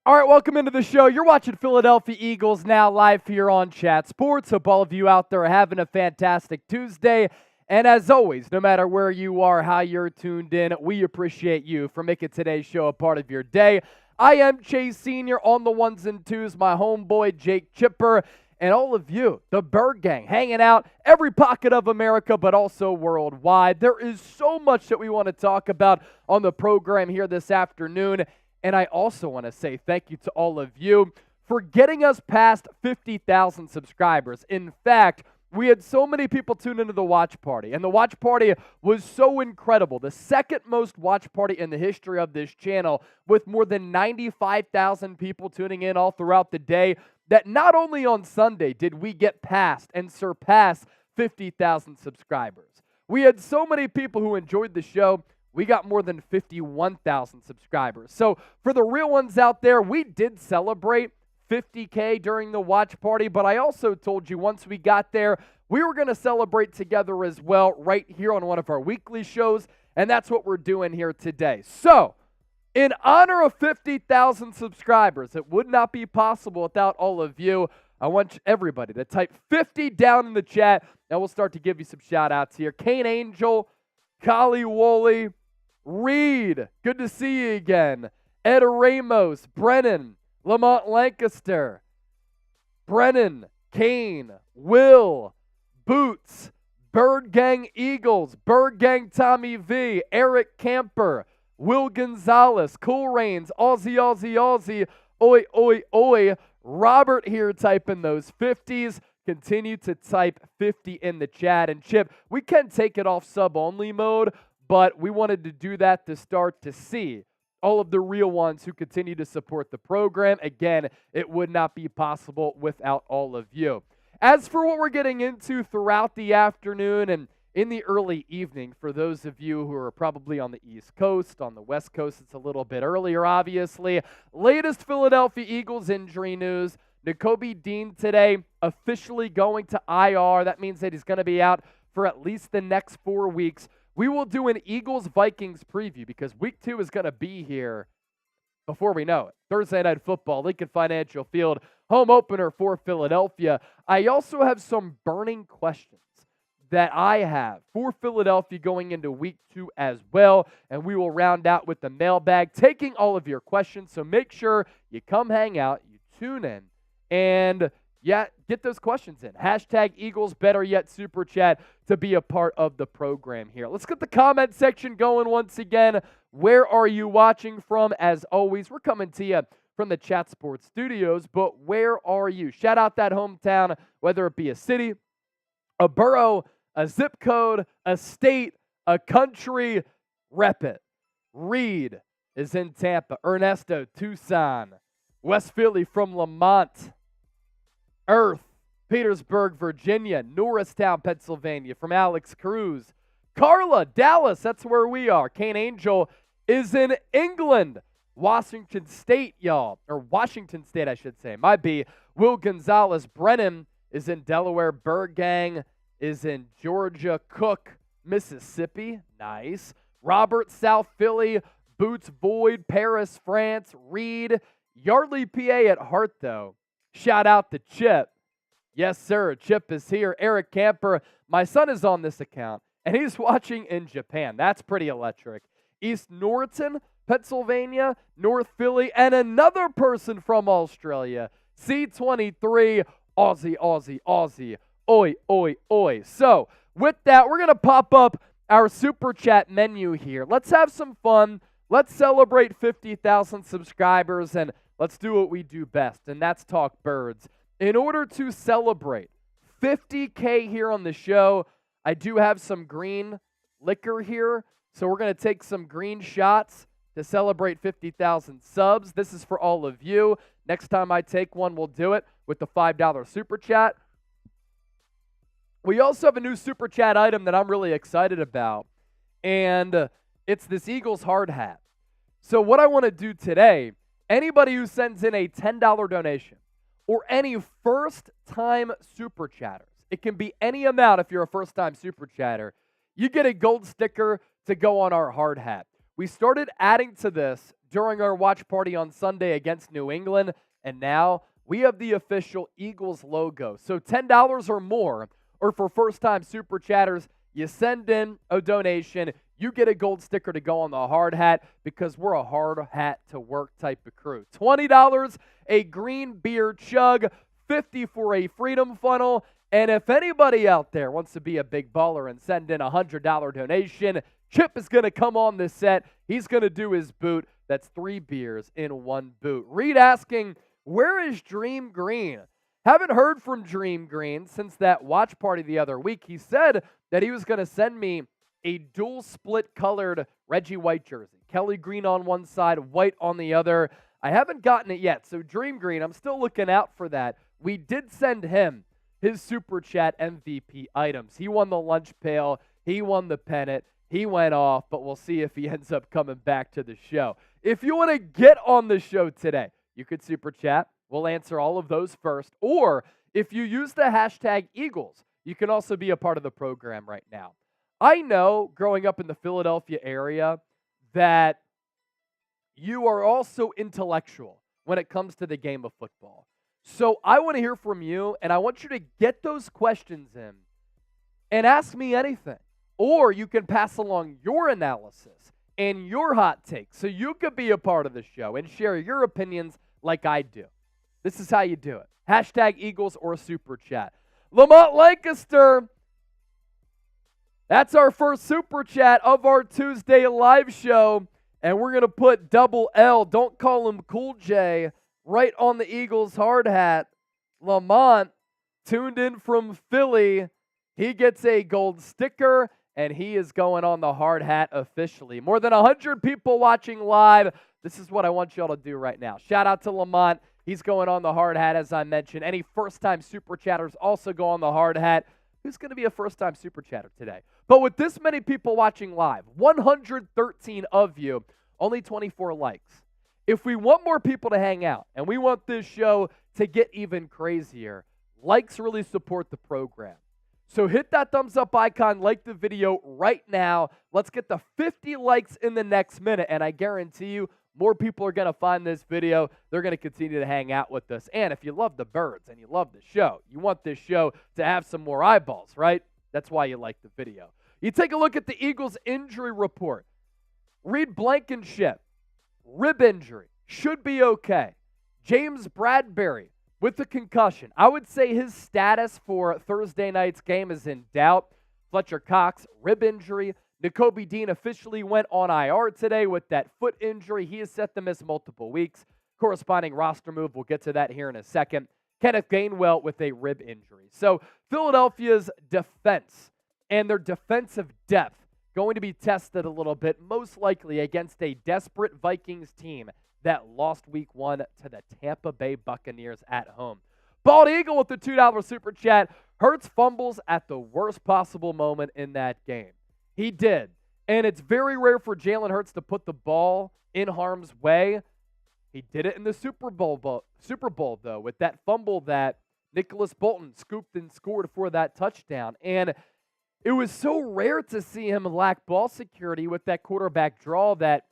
All right, welcome into the show. You're watching Philadelphia Eagles now live here on Chat Sports. Hope all of you out there are having a fantastic Tuesday. And as always, no matter where you are, how you're tuned in, we appreciate you for making today's show a part of your day. I am Chase Sr. on the ones and twos, my homeboy Jake Chipper, and all of you, the Bird Gang, hanging out every pocket of America, but also worldwide. There is so much that we want to talk about on the program here this afternoon. And I also want to say thank you to all of you for getting us past 50,000 subscribers. In fact, we had so many people tune into the watch party, and the watch party was so incredible. The second most watch party in the history of this channel, with more than 95,000 people tuning in all throughout the day, that not only on Sunday did we get past and surpass 50,000 subscribers. We had so many people who enjoyed the show. We got more than 51,000 subscribers. So for the real ones out there, we did celebrate 50K during the watch party, but I also told you once we got there, we were going to celebrate together as well right here on one of our weekly shows, and that's what we're doing here today. So in honor of 50,000 subscribers, it would not be possible without all of you. I want everybody to type 50 down in the chat, and we'll start to give you some shout-outs here. Kane Angel, Kali Woolley, Reed, good to see you again. Ed Ramos, Brennan, Lamont Lancaster, Brennan, Kane, Will, Boots, Bird Gang Eagles, Bird Gang Tommy V, Eric Camper, Will Gonzalez, Cool Rains, Aussie, oi, oi, oi. Robert here typing those 50s. Continue to type 50 in the chat. And Chip, we can take it off sub-only mode, but we wanted to do that to start to see all of the real ones who continue to support the program. Again, it would not be possible without all of you. As for what we're getting into throughout the afternoon and in the early evening, for those of you who are probably on the East Coast, on the West Coast, it's a little bit earlier, obviously. Latest Philadelphia Eagles injury news. Nakobe Dean today officially going to IR. That means that he's going to be out for at least the next 4 weeks. We will do an Eagles-Vikings preview because week 2 is going to be here before we know it. Thursday Night Football, Lincoln Financial Field, home opener for Philadelphia. I also have some burning questions that I have for Philadelphia going into week 2 as well, and we will round out with the mailbag, taking all of your questions. So make sure you come hang out, you tune in, and get those questions in. Hashtag Eagles, better yet, Super Chat to be a part of the program here. Let's get the comment section going once again. Where are you watching from? As always, we're coming to you from the Chat Sports Studios, but where are you? Shout out that hometown, whether it be a city, a borough, a zip code, a state, a country, rep it. Reed is in Tampa. Ernesto, Tucson. West Philly from Lamont. Earth, Petersburg, Virginia. Norristown, Pennsylvania from Alex Cruz. Carla, Dallas, that's where we are. Kane Angel is in England. Washington State, y'all. Or Washington State, I should say. Might be. Will Gonzalez. Brennan is in Delaware. Bird Gang is in Georgia. Cook, Mississippi. Nice. Robert, South Philly. Boots, Boyd, Paris, France. Reed, Yardley, PA at heart, though. Shout out to Chip. Yes, sir. Chip is here. Eric Camper. My son is on this account, and he's watching in Japan. That's pretty electric. East Norriton, Pennsylvania, North Philly, and another person from Australia. C23, Aussie. Oi, oi, oi. So, with that, we're going to pop up our Super Chat menu here. Let's have some fun. Let's celebrate 50,000 subscribers, and let's do what we do best, and that's talk birds. In order to celebrate 50K here on the show, I do have some green liquor here, so we're going to take some green shots to celebrate 50,000 subs. This is for all of you. Next time I take one, we'll do it with the $5 Super Chat. We also have a new Super Chat item that I'm really excited about, and it's this Eagles hard hat. So what I want to do today, anybody who sends in a $10 donation or any first-time Super Chatters, it can be any amount if you're a first-time Super Chatter, you get a gold sticker to go on our hard hat. We started adding to this during our watch party on Sunday against New England, and now we have the official Eagles logo. So $10 or more, or for first-time Super Chatters, you send in a donation, you get a gold sticker to go on the hard hat because we're a hard hat to work type of crew. $20, a green beer chug, $50 for a Freedom Funnel, and if anybody out there wants to be a big baller and send in a $100 donation, Chip is going to come on this set. He's going to do his boot. That's 3 beers in 1 boot. Reed asking, where is Dream Green? Haven't heard from Dream Green since that watch party the other week. He said that he was going to send me a dual split colored Reggie White jersey. Kelly Green on one side, White on the other. I haven't gotten it yet. So Dream Green, I'm still looking out for that. We did send him his Super Chat MVP items. He won the lunch pail. He won the pennant. He went off, but we'll see if he ends up coming back to the show. If you want to get on the show today, you could Super Chat. We'll answer all of those first. Or if you use the hashtag Eagles, you can also be a part of the program right now. I know, growing up in the Philadelphia area, that you are also intellectual when it comes to the game of football. So I want to hear from you, and I want you to get those questions in and ask me anything. Or you can pass along your analysis and your hot takes so you could be a part of the show and share your opinions like I do. This is how you do it. Hashtag Eagles or Super Chat. Lamont Lancaster, that's our first Super Chat of our Tuesday live show. And we're going to put double L, don't call him Cool J, right on the Eagles hard hat. Lamont, tuned in from Philly. He gets a gold sticker, and he is going on the hard hat officially. More than 100 people watching live. This is what I want y'all to do right now. Shout out to Lamont. He's going on the hard hat, as I mentioned. Any first-time Super Chatters also go on the hard hat. Who's going to be a first-time Super Chatter today? But with this many people watching live, 113 of you, only 24 likes. If we want more people to hang out and we want this show to get even crazier, likes really support the program. So hit that thumbs up icon, like the video right now. Let's get the 50 likes in the next minute, and I guarantee you more people are going to find this video. They're going to continue to hang out with us. And if you love the birds and you love the show, you want this show to have some more eyeballs, right? That's why you like the video. You take a look at the Eagles injury report. Reed Blankenship, rib injury, should be okay. James Bradberry with the concussion. I would say his status for Thursday night's game is in doubt. Fletcher Cox, rib injury. Nakobe Dean officially went on IR today with that foot injury. He is set to miss multiple weeks. Corresponding roster move, we'll get to that here in a second. Kenneth Gainwell with a rib injury. So Philadelphia's defense and their defensive depth going to be tested a little bit, most likely against a desperate Vikings team that lost week 1 to the Tampa Bay Buccaneers at home. Bald Eagle with the $2 Super Chat. Hurts fumbles at the worst possible moment in that game. He did. And it's very rare for Jalen Hurts to put the ball in harm's way. He did it in the Super Bowl, though, with that fumble that Nicholas Bolton scooped and scored for that touchdown. And it was so rare to see him lack ball security with that quarterback draw that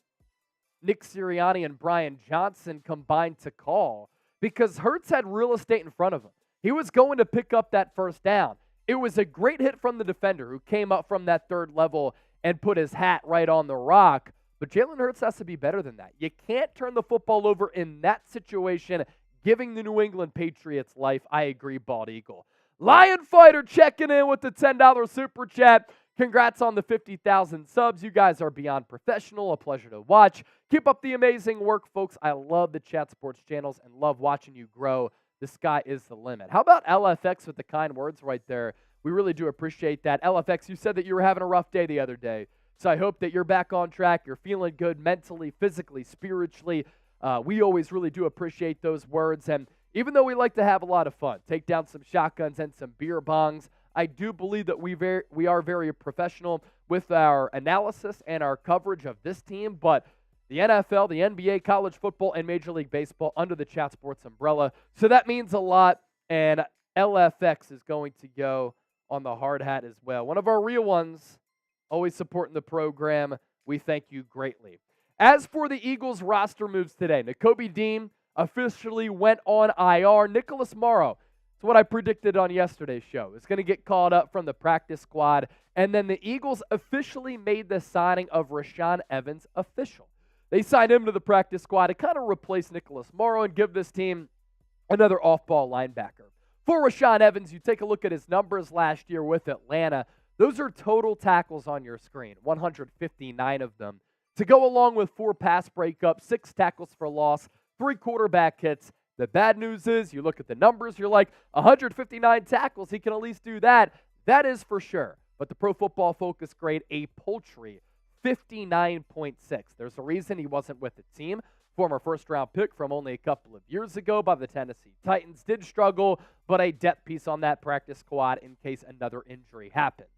Nick Sirianni and Brian Johnson combined to call, because Hurts had real estate in front of him. He was going to pick up that first down. It was a great hit from the defender who came up from that third level and put his hat right on the rock. But Jalen Hurts has to be better than that. You can't turn the football over in that situation, giving the New England Patriots life. I agree, Bald Eagle. Lion Fighter checking in with the $10 Super Chat. Congrats on the 50,000 subs. You guys are beyond professional. A pleasure to watch. Keep up the amazing work, folks. I love the Chat Sports channels and love watching you grow. The sky is the limit. How about LFX with the kind words right there? We really do appreciate that. LFX, you said that you were having a rough day the other day. So I hope that you're back on track. You're feeling good mentally, physically, spiritually. We always really do appreciate those words. And even though we like to have a lot of fun, take down some shotguns and some beer bongs, I do believe that we are very professional with our analysis and our coverage of this team. But the NFL, the NBA, college football, and Major League Baseball under the Chat Sports umbrella. So that means a lot. And LFX is going to go on the hard hat as well. One of our real ones, always supporting the program. We thank you greatly. As for the Eagles roster moves today, Nakobe Dean officially went on IR. Nicholas Morrow, it's what I predicted on yesterday's show, is going to get called up from the practice squad. And then the Eagles officially made the signing of Rashaan Evans official. They signed him to the practice squad to kind of replace Nicholas Morrow and give this team another off-ball linebacker. For Rashaan Evans, you take a look at his numbers last year with Atlanta. Those are total tackles on your screen, 159 of them. To go along with 4 pass breakups, 6 tackles for loss, 3 quarterback hits. The bad news is you look at the numbers, you're like, 159 tackles, he can at least do that. That is for sure. But the Pro Football Focus grade, a paltry 59.6. There's a reason he wasn't with the team. Former first-round pick from only a couple of years ago by the Tennessee Titans. Did struggle, but a depth piece on that practice squad in case another injury happens.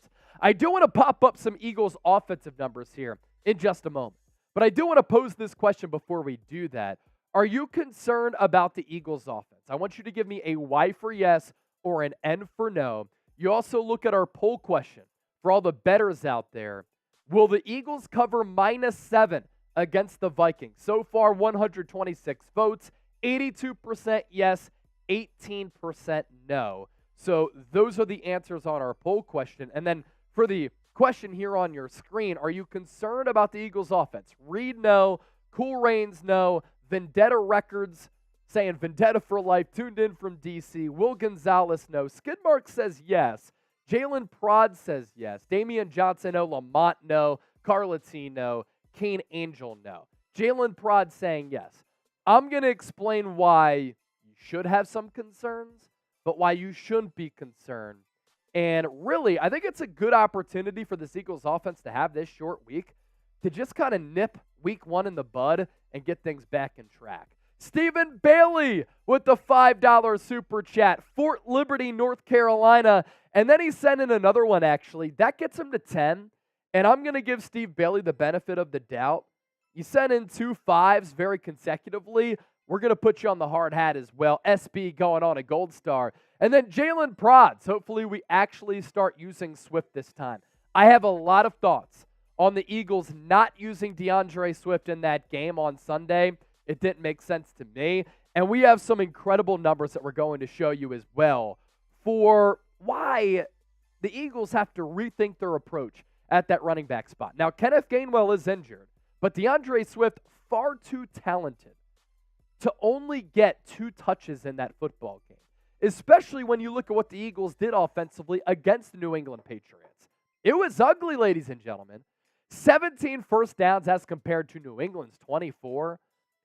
I do want to pop up some Eagles offensive numbers here in just a moment. But I do want to pose this question before we do that. Are you concerned about the Eagles offense? I want you to give me a Y for yes or an N for no. You also look at our poll question for all the bettors out there. Will the Eagles cover -7 against the Vikings? So far, 126 votes, 82% yes, 18% no. So those are the answers on our poll question. And then for the question here on your screen, are you concerned about the Eagles offense? Reed, no. Cool Rains, no. Vendetta Records saying Vendetta for life, tuned in from DC. Will Gonzalez, no. Skidmark says yes. Jalen Prod says yes. Damian Johnson, no. Lamont, no. Carlatine, no. Kane Angel, no. Jalen Prod saying yes. I'm going to explain why you should have some concerns, but why you shouldn't be concerned. And really, I think it's a good opportunity for this Eagles offense to have this short week to just kind of nip week 1 in the bud and get things back in track. Stephen Bailey with the $5 super chat. Fort Liberty, North Carolina. And then he sent in another one, actually. That gets him to 10. And I'm going to give Steve Bailey the benefit of the doubt. You sent in 2 5s very consecutively. We're going to put you on the hard hat as well. SB going on a gold star. And then Jalen Prods. Hopefully we actually start using Swift this time. I have a lot of thoughts on the Eagles not using DeAndre Swift in that game on Sunday. It didn't make sense to me. And we have some incredible numbers that we're going to show you as well for why the Eagles have to rethink their approach at that running back spot. Now, Kenneth Gainwell is injured, but DeAndre Swift far too talented to only get 2 touches in that football game, especially when you look at what the Eagles did offensively against the New England Patriots. It was ugly, ladies and gentlemen. 17 first downs as compared to New England's 24.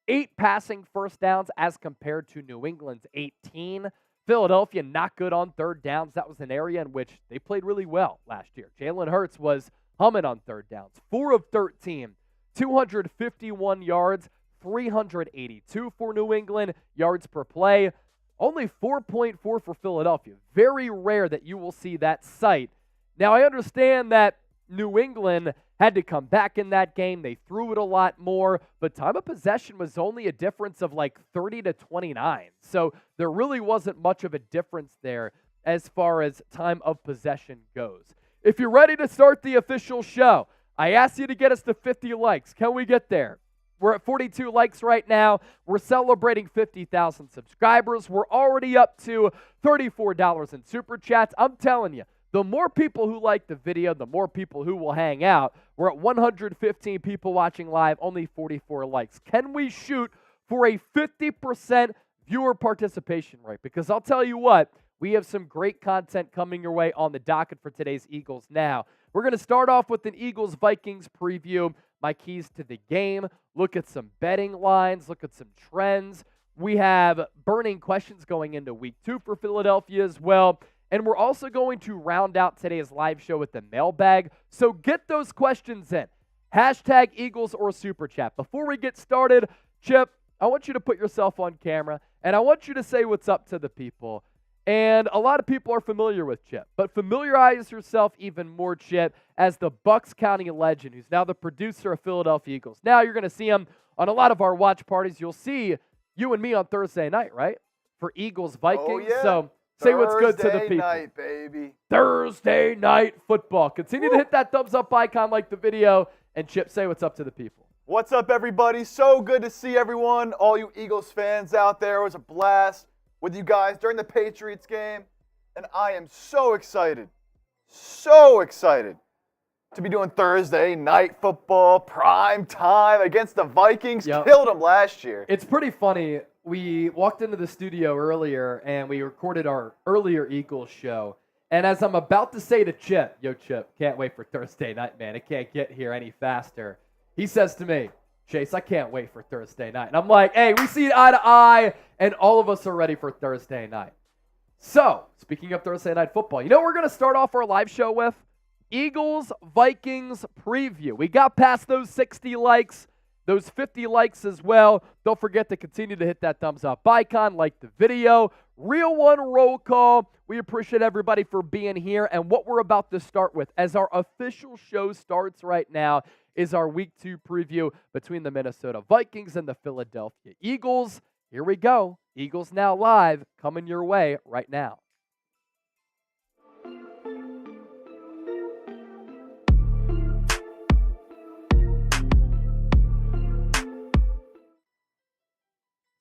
8 passing first downs as compared to New England's 18. Philadelphia not good on third downs. That was an area in which they played really well last year. Jalen Hurts was humming on third downs. 4 of 13, 251 yards, 382 for New England yards per play. Only 4.4 for Philadelphia. Very rare that you will see that sight. Now, I understand that New England had to come back in that game. They threw it a lot more, but time of possession was only a difference of like 30 to 29. So there really wasn't much of a difference there as far as time of possession goes. If you're ready to start the official show, I asked you to get us to 50 likes. Can we get there? We're at 42 likes right now. We're celebrating 50,000 subscribers. We're already up to $34 in super chats. I'm telling you, the more people who like the video, the more people who will hang out. We're at 115 people watching live, only 44 likes. Can we shoot for a 50% viewer participation rate? Because I'll tell you what, we have some great content coming your way on the docket for today's Eagles Now. We're going to start off with an Eagles-Vikings preview, my keys to the game, look at some betting lines, look at some trends. We have burning questions going into week 2 for Philadelphia as well. And we're also going to round out today's live show with the mailbag. So get those questions in. Hashtag Eagles or Super Chat. Before we get started, Chip, I want you to put yourself on camera, and I want you to say what's up to the people. And a lot of people are familiar with Chip, but familiarize yourself even more, Chip, as the Bucks County legend, who's now the producer of Philadelphia Eagles. Now you're going to see him on a lot of our watch parties. You'll see you and me on Thursday night, right? For Eagles-Vikings. Oh, yeah. So say what's good to the people. Thursday night, baby. Thursday night football. Continue to hit that thumbs up icon like the video. And Chip, say what's up to the people. What's up, everybody? So good to see everyone, all you Eagles fans out there. It was a blast with you guys during the Patriots game, and I am so excited to be doing Thursday night football, prime time against the Vikings. Yep. Killed them last year. It's pretty funny. We walked into the studio earlier, and we recorded our earlier Eagles show. And as I'm about to say to Chip, yo, Chip, can't wait for Thursday night, man. It can't get here any faster. He says to me, Chase, I can't wait for Thursday night. And I'm like, hey, we see eye to eye, and all of us are ready for Thursday night. So, speaking of Thursday night football, you know what we're going to start off our live show with? Eagles-Vikings preview. We got past those 60 likes, those 50 likes as well. Don't forget to continue to hit that thumbs up icon, like the video. Real One roll call. We appreciate everybody for being here. And what we're about to start with, as our official show starts right now, is our Week 2 preview between the Minnesota Vikings and the Philadelphia Eagles. Here we go. Eagles Now Live, coming your way right now.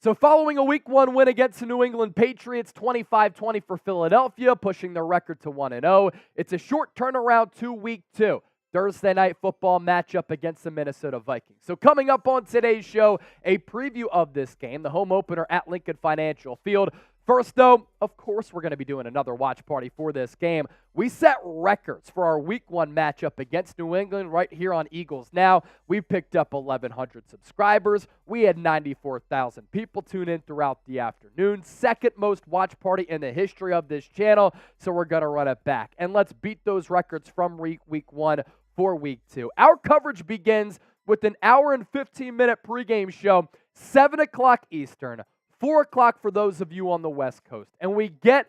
So following a Week 1 win against the New England Patriots, 25-20 for Philadelphia, pushing their record to 1-0. It's a short turnaround to Week 2. Thursday night football matchup against the Minnesota Vikings. So coming up on today's show, a preview of this game, the home opener at Lincoln Financial Field. First, though, of course, we're going to be doing another watch party for this game. We set records for our Week 1 matchup against New England right here on Eagles Now. We picked up 1,100 subscribers. We had 94,000 people tune in throughout the afternoon. Second most watch party in the history of this channel, so we're going to run it back. And let's beat those records from Week 1 for Week 2. Our coverage begins with an hour and 15-minute pregame show, 7 o'clock Eastern, 4 o'clock for those of you on the West Coast. And we get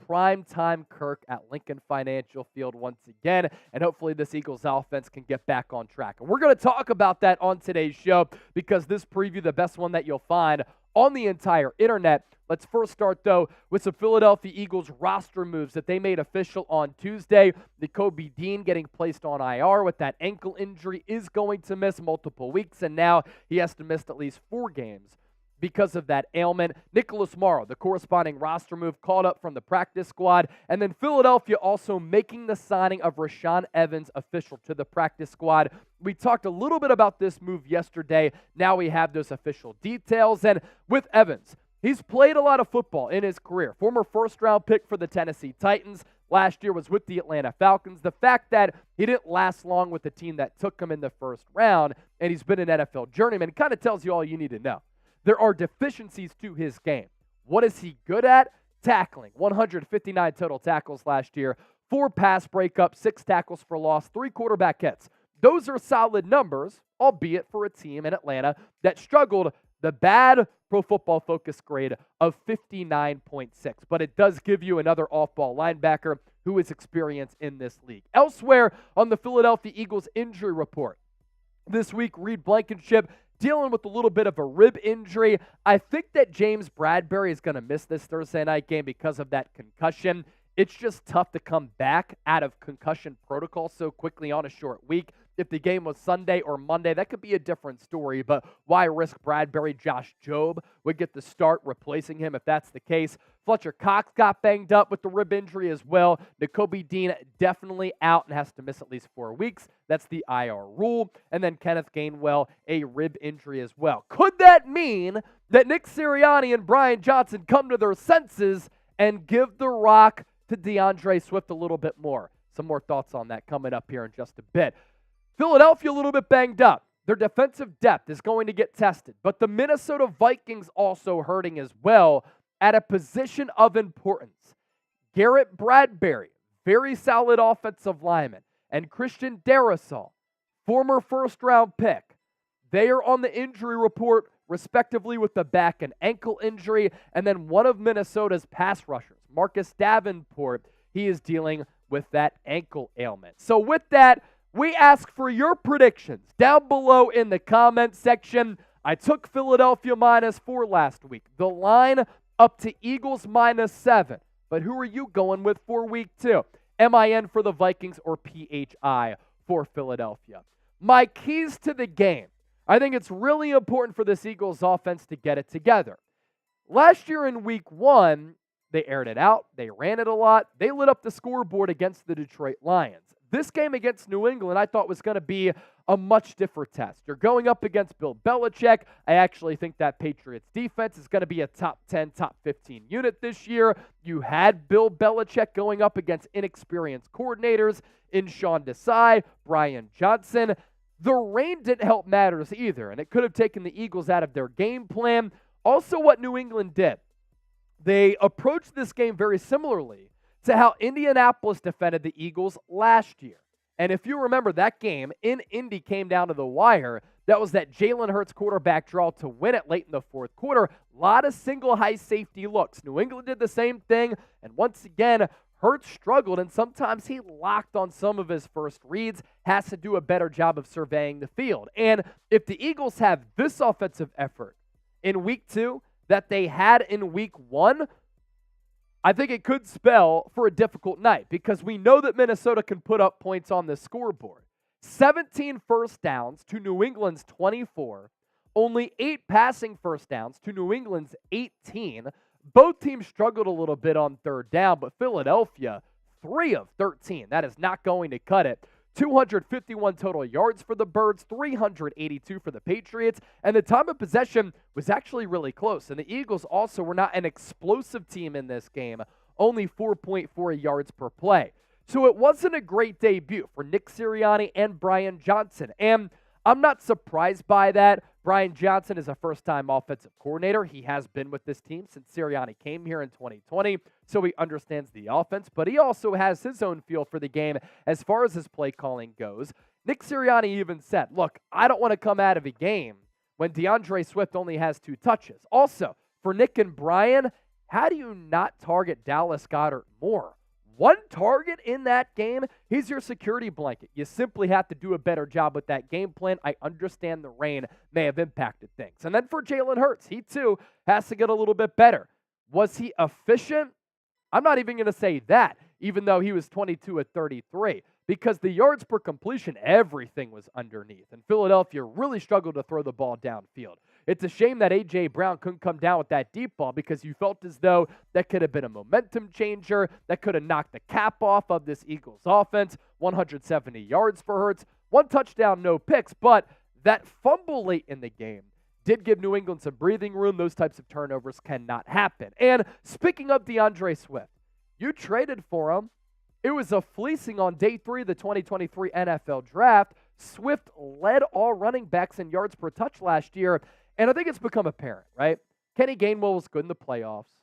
primetime Kirk at Lincoln Financial Field once again. And hopefully this Eagles offense can get back on track. And we're going to talk about that on today's show because this preview, the best one that you'll find on the entire internet. Let's first start, though, with some Philadelphia Eagles roster moves that they made official on Tuesday. Nakobe Dean getting placed on IR with that ankle injury, is going to miss multiple weeks, and now he has to miss at least 4 games because of that ailment. Nicholas Morrow, the corresponding roster move, called up from the practice squad. And then Philadelphia also making the signing of Rashaan Evans official to the practice squad. We talked a little bit about this move yesterday. Now we have those official details. And with Evans, he's played a lot of football in his career. Former first-round pick for the Tennessee Titans. Last year was with the Atlanta Falcons. The fact that he didn't last long with the team that took him in the first round, and he's been an NFL journeyman, kind of tells you all you need to know. There are deficiencies to his game. What is he good at? Tackling. 159 total tackles last year, 4 pass breakups, 6 tackles for loss, 3 quarterback hits. Those are solid numbers, albeit for a team in Atlanta that struggled. The bad Pro Football Focus grade of 59.6. But it does give you another off-ball linebacker who is experienced in this league. Elsewhere on the Philadelphia Eagles injury report, this week, Reed Blankenship dealing with a little bit of a rib injury. I think that James Bradberry is going to miss this Thursday night game because of that concussion. It's just tough to come back out of concussion protocol so quickly on a short week. If the game was Sunday or Monday, that could be a different story, but why risk Bradberry? Josh Jobe would get the start replacing him if that's the case. Fletcher Cox got banged up with the rib injury as well. Nakobe Dean definitely out and has to miss at least 4 weeks. That's the IR rule. And then Kenneth Gainwell, a rib injury as well. Could that mean that Nick Sirianni and Brian Johnson come to their senses and give the rock to DeAndre Swift a little bit more? Some more thoughts on that coming up here in just a bit. Philadelphia a little bit banged up. Their defensive depth is going to get tested. But the Minnesota Vikings also hurting as well at a position of importance. Garrett Bradberry, very solid offensive lineman, and Christian Darrisaw, former first-round pick. They are on the injury report, respectively, with the back and ankle injury. And then one of Minnesota's pass rushers, Marcus Davenport, he is dealing with that ankle ailment. So with that, we ask for your predictions down below in the comment section. I took Philadelphia -4 last week. The line up to Eagles -7. But who are you going with for Week 2? MIN for the Vikings or PHI for Philadelphia? My keys to the game. I think it's really important for this Eagles offense to get it together. Last year in week 1, they aired it out, they ran it a lot, they lit up the scoreboard against the Detroit Lions. This game against New England I thought was going to be a much different test. You're going up against Bill Belichick. I actually think that Patriots defense is going to be a top 10, top 15 unit this year. You had Bill Belichick going up against inexperienced coordinators in Sean Desai, Brian Johnson. The rain didn't help matters either, and it could have taken the Eagles out of their game plan. Also, what New England did, they approached this game very similarly to how Indianapolis defended the Eagles last year. And if you remember, that game in Indy came down to the wire. That was that Jalen Hurts quarterback draw to win it late in the fourth quarter. A lot of single high safety looks. New England did the same thing, and once again, Hurts struggled, and sometimes he locked on some of his first reads, has to do a better job of surveying the field. And if the Eagles have this offensive effort in week 2 that they had in week 1, I think it could spell for a difficult night because we know that Minnesota can put up points on the scoreboard. 17 first downs to New England's 24, only 8 passing first downs to New England's 18. Both teams struggled a little bit on third down, but Philadelphia, 3 of 13. That is not going to cut it. 251 total yards for the Birds, 382 for the Patriots, and the time of possession was actually really close. And the Eagles also were not an explosive team in this game, only 4.4 yards per play. So it wasn't a great debut for Nick Sirianni and Brian Johnson, and I'm not surprised by that. Brian Johnson is a first-time offensive coordinator. He has been with this team since Sirianni came here in 2020, so he understands the offense, but he also has his own feel for the game as far as his play calling goes. Nick Sirianni even said, look, I don't want to come out of a game when DeAndre Swift only has 2 touches. Also, for Nick and Brian, how do you not target Dallas Goedert more? 1 target in that game, he's your security blanket. You simply have to do a better job with that game plan. I understand the rain may have impacted things. And then for Jalen Hurts, he too has to get a little bit better. Was he efficient? I'm not even going to say that, even though he was 22 at 33, because the yards per completion, everything was underneath. And Philadelphia really struggled to throw the ball downfield. It's a shame that A.J. Brown couldn't come down with that deep ball because you felt as though that could have been a momentum changer, that could have knocked the cap off of this Eagles offense. 170 yards for Hurts, 1 touchdown, no picks, but that fumble late in the game did give New England some breathing room. Those types of turnovers cannot happen. And speaking of DeAndre Swift, you traded for him. It was a fleecing on day 3 of the 2023 NFL Draft. Swift led all running backs in yards per touch last year. And I think it's become apparent, right? Kenny Gainwell was good in the playoffs,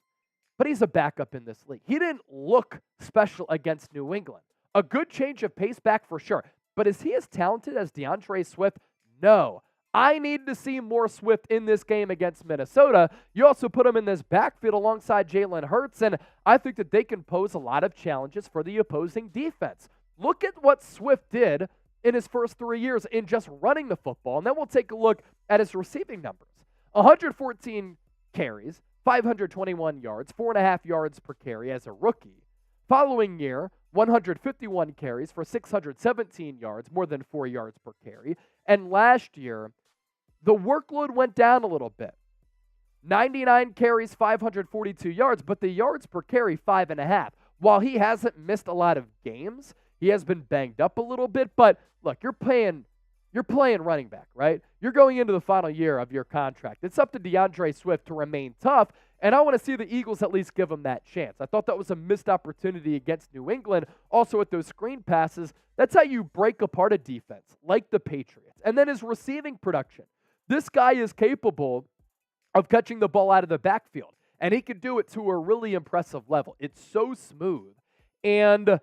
but he's a backup in this league. He didn't look special against New England. A good change of pace back for sure. But is he as talented as DeAndre Swift? No. I need to see more Swift in this game against Minnesota. You also put him in this backfield alongside Jalen Hurts, and I think that they can pose a lot of challenges for the opposing defense. Look at what Swift did in his first 3 years in just running the football, and then we'll take a look at his receiving numbers. 114 carries, 521 yards, 4.5 yards per carry as a rookie. Following year, 151 carries for 617 yards, more than 4 yards per carry. And last year, the workload went down a little bit. 99 carries, 542 yards, but the yards per carry, 5.5. While he hasn't missed a lot of games, he has been banged up a little bit, but look, you're playing running back, right? You're going into the final year of your contract. It's up to DeAndre Swift to remain tough, and I want to see the Eagles at least give him that chance. I thought that was a missed opportunity against New England. Also with those screen passes, that's how you break apart a defense, like the Patriots. And then his receiving production. This guy is capable of catching the ball out of the backfield, and he can do it to a really impressive level. It's so smooth, and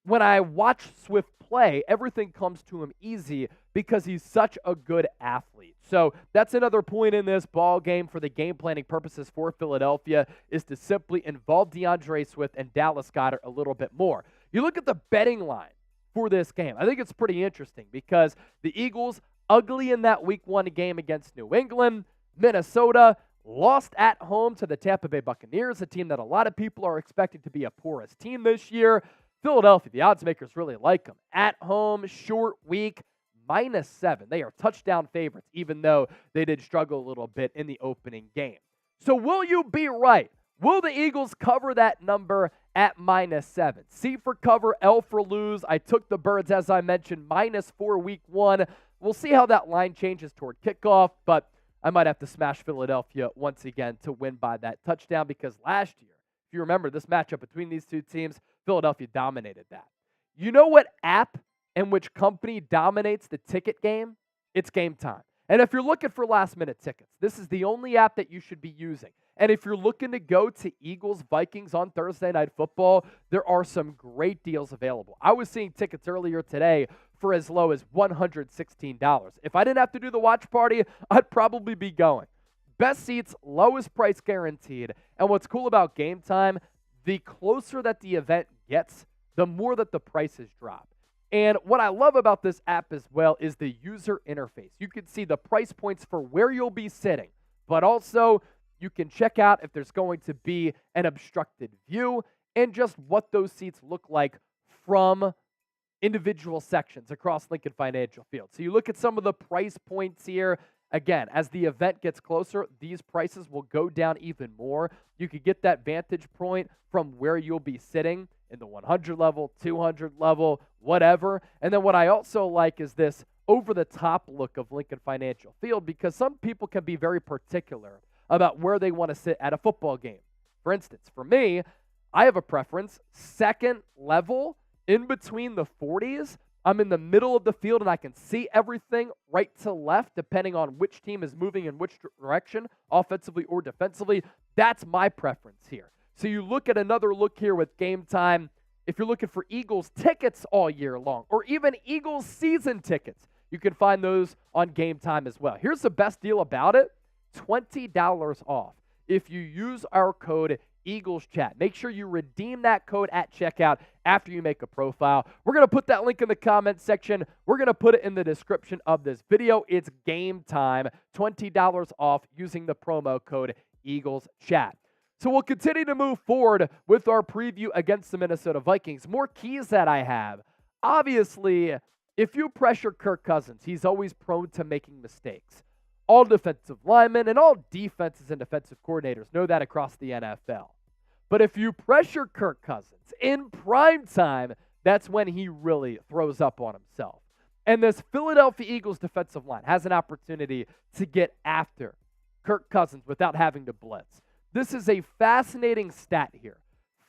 when I watch Swift play, everything comes to him easy because he's such a good athlete. So that's another point in this ball game for the game planning purposes for Philadelphia is to simply involve DeAndre Swift and Dallas Goedert a little bit more. You look at the betting line for this game. I think it's pretty interesting because the Eagles, ugly in that Week 1 game against New England. Minnesota lost at home to the Tampa Bay Buccaneers, a team that a lot of people are expecting to be a porous team this year. Philadelphia, the odds makers really like them. At home, short week, -7. They are touchdown favorites, even though they did struggle a little bit in the opening game. So will you be right? Will the Eagles cover that number at -7? C for cover, L for lose. I took the Birds, as I mentioned, -4 week 1. We'll see how that line changes toward kickoff, but I might have to smash Philadelphia once again to win by that touchdown because last year, if you remember this matchup between these two teams, Philadelphia dominated that. You know what app and which company dominates the ticket game? It's Game Time. And if you're looking for last-minute tickets, this is the only app that you should be using. And if you're looking to go to Eagles-Vikings on Thursday Night Football, there are some great deals available. I was seeing tickets earlier today for as low as $116. If I didn't have to do the watch party, I'd probably be going. Best seats, lowest price guaranteed. And what's cool about Game Time, the closer that the event gets, the more that the prices drop. And what I love about this app as well is the user interface. You can see the price points for where you'll be sitting, but also you can check out if there's going to be an obstructed view and just what those seats look like from individual sections across Lincoln Financial Field. So you look at some of the price points here. Again, as the event gets closer, these prices will go down even more. You could get that vantage point from where you'll be sitting in the 100 level, 200 level, whatever. And then what I also like is this over-the-top look of Lincoln Financial Field because some people can be very particular about where they want to sit at a football game. For instance, for me, I have a preference, second level in between the 40s. I'm in the middle of the field and I can see everything right to left depending on which team is moving in which direction, offensively or defensively. That's my preference here. So you look at another look here with Game Time. If you're looking for Eagles tickets all year long or even Eagles season tickets, you can find those on Game Time as well. Here's the best deal about it, $20 off if you use our code EaglesChat. Make sure you redeem that code at checkout after you make a profile. We're going to put that link in the comments section. We're going to put it in the description of this video. It's Game Time, $20 off using the promo code EaglesChat. So we'll continue to move forward with our preview against the Minnesota Vikings. More keys that I have. Obviously, if you pressure Kirk Cousins, he's always prone to making mistakes. All defensive linemen and all defenses and defensive coordinators know that across the NFL. But if you pressure Kirk Cousins in prime time, that's when he really throws up on himself. And this Philadelphia Eagles defensive line has an opportunity to get after Kirk Cousins without having to blitz. This is a fascinating stat here.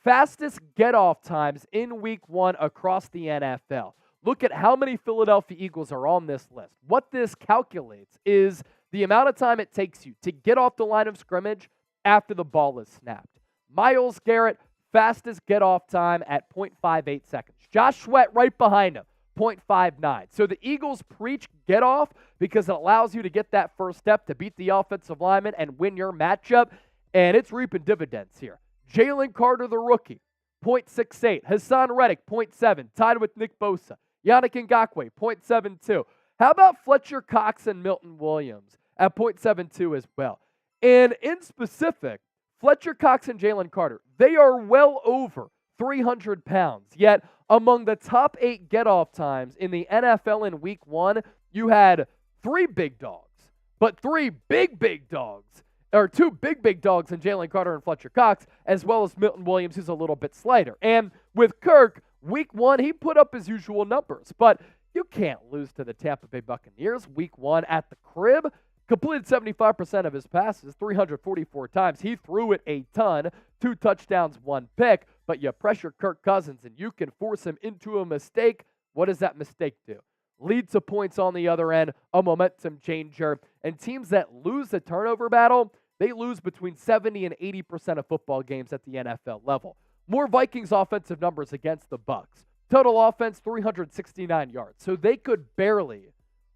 Fastest get-off times in Week 1 across the NFL. Look at how many Philadelphia Eagles are on this list. What this calculates is the amount of time it takes you to get off the line of scrimmage after the ball is snapped. Myles Garrett, fastest get-off time at 0.58 seconds. Josh Sweat right behind him, 0.59. So the Eagles preach get off because it allows you to get that first step to beat the offensive lineman and win your matchup, and it's reaping dividends here. Jalen Carter, the rookie, 0.68. Hassan Reddick, 0.7, tied with Nick Bosa. Yannick Ngakoue, 0.72. How about Fletcher Cox and Milton Williams at 0.72 as well? And in specific, Fletcher Cox and Jalen Carter, they are well over 300 pounds. Yet, among the top 8 get-off times in the NFL in Week 1, you had 3 big dogs, but 3 big dogs, or 2 big dogs in Jalen Carter and Fletcher Cox, as well as Milton Williams, who's a little bit slighter. And with Kirk, Week 1, he put up his usual numbers, but you can't lose to the Tampa Bay Buccaneers. Week 1 at the crib, completed 75% of his passes, 344 times. He threw it a ton, 2 touchdowns, 1 pick, but you pressure Kirk Cousins and you can force him into a mistake. What does that mistake do? Lead to points on the other end, a momentum changer. And teams that lose the turnover battle, they lose between 70 and 80% of football games at the NFL level. More Vikings offensive numbers against the Bucs. Total offense, 369 yards. So they could barely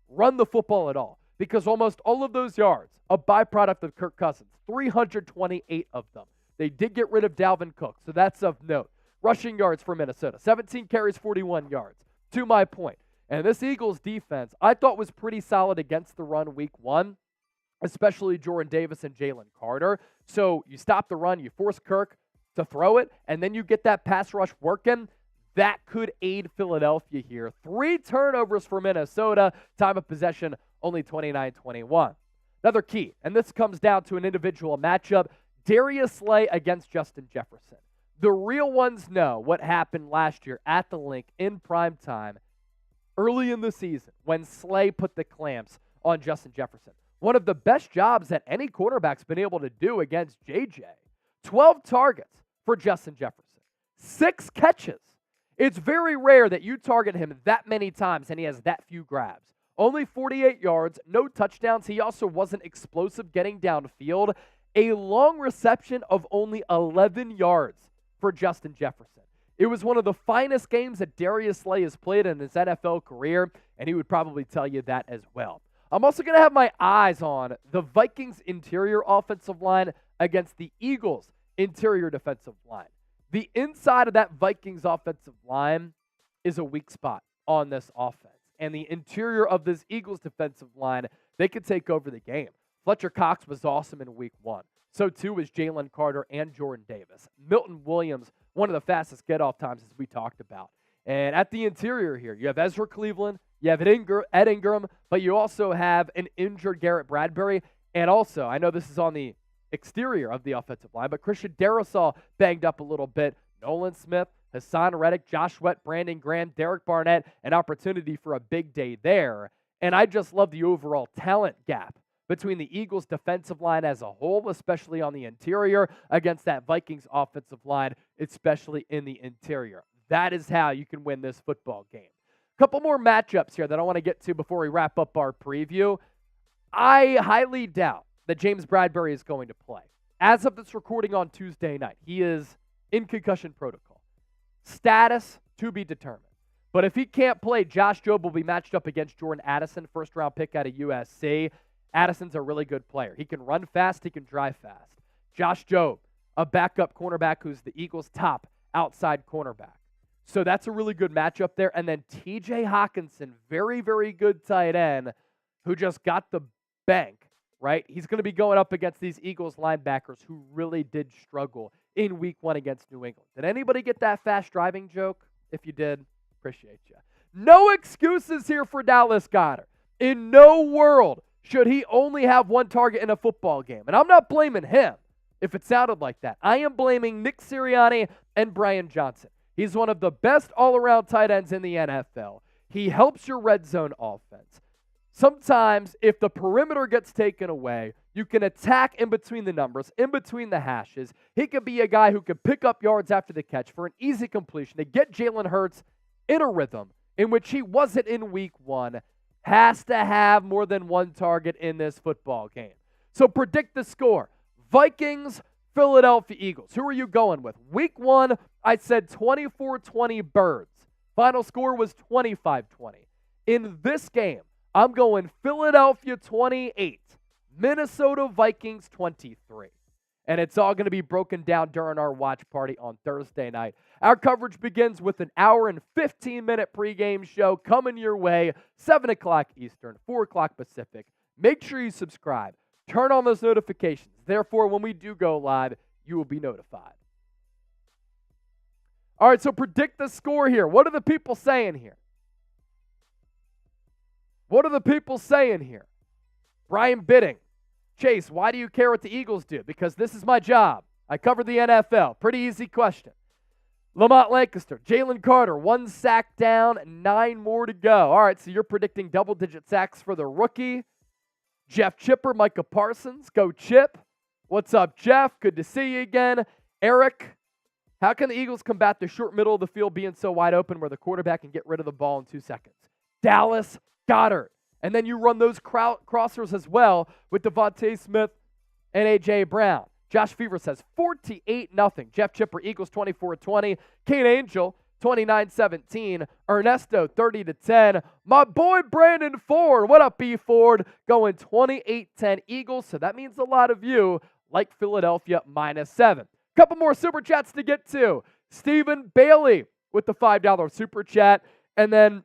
run the football at all because almost all of those yards, a byproduct of Kirk Cousins, 328 of them. They did get rid of Dalvin Cook, so that's of note. Rushing yards for Minnesota, 17 carries, 41 yards. To my point, and this Eagles defense, I thought was pretty solid against the run Week 1, especially Jordan Davis and Jalen Carter. So you stop the run, you force Kirk to throw it, and then you get that pass rush working. that could aid Philadelphia here. 3 turnovers for Minnesota. Time of possession only 29-21. Another key, and this comes down to an individual matchup, Darius Slay against Justin Jefferson. The real ones know what happened last year at the Link in prime time early in the season when Slay put the clamps on Justin Jefferson. One of the best jobs that any quarterback's been able to do against JJ. 12 targets for Justin Jefferson. 6 catches. It's very rare that you target him that many times and he has that few grabs. Only 48 yards, no touchdowns. He also wasn't explosive getting downfield. A long reception of only 11 yards for Justin Jefferson. It was one of the finest games that Darius Slay has played in his NFL career, and he would probably tell you that as well. I'm also going to have my eyes on the Vikings interior offensive line against the Eagles interior defensive line. The inside of that Vikings offensive line is a weak spot on this offense. And the interior of this Eagles defensive line, they could take over the game. Fletcher Cox was awesome in week 1. So too was Jalen Carter and Jordan Davis. Milton Williams, one of the fastest get-off times as we talked about. And at the interior here, you have Ezra Cleveland, you have Ed Ingram, but you also have an injured Garrett Bradberry. And also, I know this is on the exterior of the offensive line, but Christian Darrisaw banged up a little bit. Nolan Smith, Hassan Reddick, Josh Sweat, Brandon Graham, Derek Barnett, an opportunity for a big day there. And I just love the overall talent gap between the Eagles' defensive line as a whole, especially on the interior, against that Vikings offensive line, especially in the interior. That is how you can win this football game. A couple more matchups here that I want to get to before we wrap up our preview. I highly doubt that James Bradberry is going to play. As of this recording on Tuesday night, he is in concussion protocol. Status to be determined. But if he can't play, Josh Jobe will be matched up against Jordan Addison, first-round pick out of USC. Addison's a really good player. He can run fast. He can drive fast. Josh Jobe, a backup cornerback who's the Eagles' top outside cornerback. So that's a really good matchup there. And then TJ Hawkinson, very, very good tight end, who just got the bank, right? He's going to be going up against these Eagles linebackers who really did struggle in week 1 against New England. Did anybody get that fast driving joke? If you did, appreciate you. No excuses here for Dallas Goedert. In no world should he only have 1 target in a football game. And I'm not blaming him if it sounded like that. I am blaming Nick Sirianni and Brian Johnson. He's one of the best all-around tight ends in the NFL. He helps your red zone offense. Sometimes, if the perimeter gets taken away, you can attack in between the numbers, in between the hashes. He could be a guy who could pick up yards after the catch for an easy completion to get Jalen Hurts in a rhythm in which he wasn't in week 1. Has to have more than 1 target in this football game. So predict the score. Vikings, Philadelphia Eagles. Who are you going with? Week 1, I said 24-20 Birds. Final score was 25-20. In this game, I'm going Philadelphia 28, Minnesota Vikings 23. And it's all going to be broken down during our watch party on Thursday night. Our coverage begins with an hour and 15-minute pregame show coming your way, 7 o'clock Eastern, 4 o'clock Pacific. Make sure you subscribe. Turn on those notifications. Therefore, when we do go live, you will be notified. All right, so predict the score here. What are the people saying here? What are the people saying here? Brian Bidding. Chase, why do you care what the Eagles do? Because this is my job. I cover the NFL. Pretty easy question. Lamont Lancaster, Jalen Carter, 1 sack down, 9 more to go. All right, so you're predicting double-digit sacks for the rookie. Jeff Chipper, Micah Parsons, go Chip. What's up, Jeff? Good to see you again. Eric, how can the Eagles combat the short middle of the field being so wide open where the quarterback can get rid of the ball in 2 seconds? Dallas Goedert. And then you run those crossers as well with DeVonta Smith and A.J. Brown. Josh Fever says 48-0. Jeff Chipper, Eagles 24-20. Kane Angel, 29-17. Ernesto, 30-10. My boy Brandon Ford, what up, B. Ford? Going 28-10 Eagles. So that means a lot of you like Philadelphia -7. Couple more super chats to get to. Stephen Bailey with the $5 super chat. And then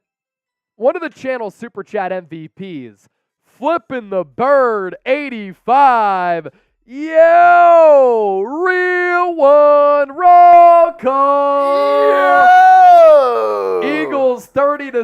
one of the channel's super chat MVPs, Flippin' the Bird 85. Yo, real one, roll call.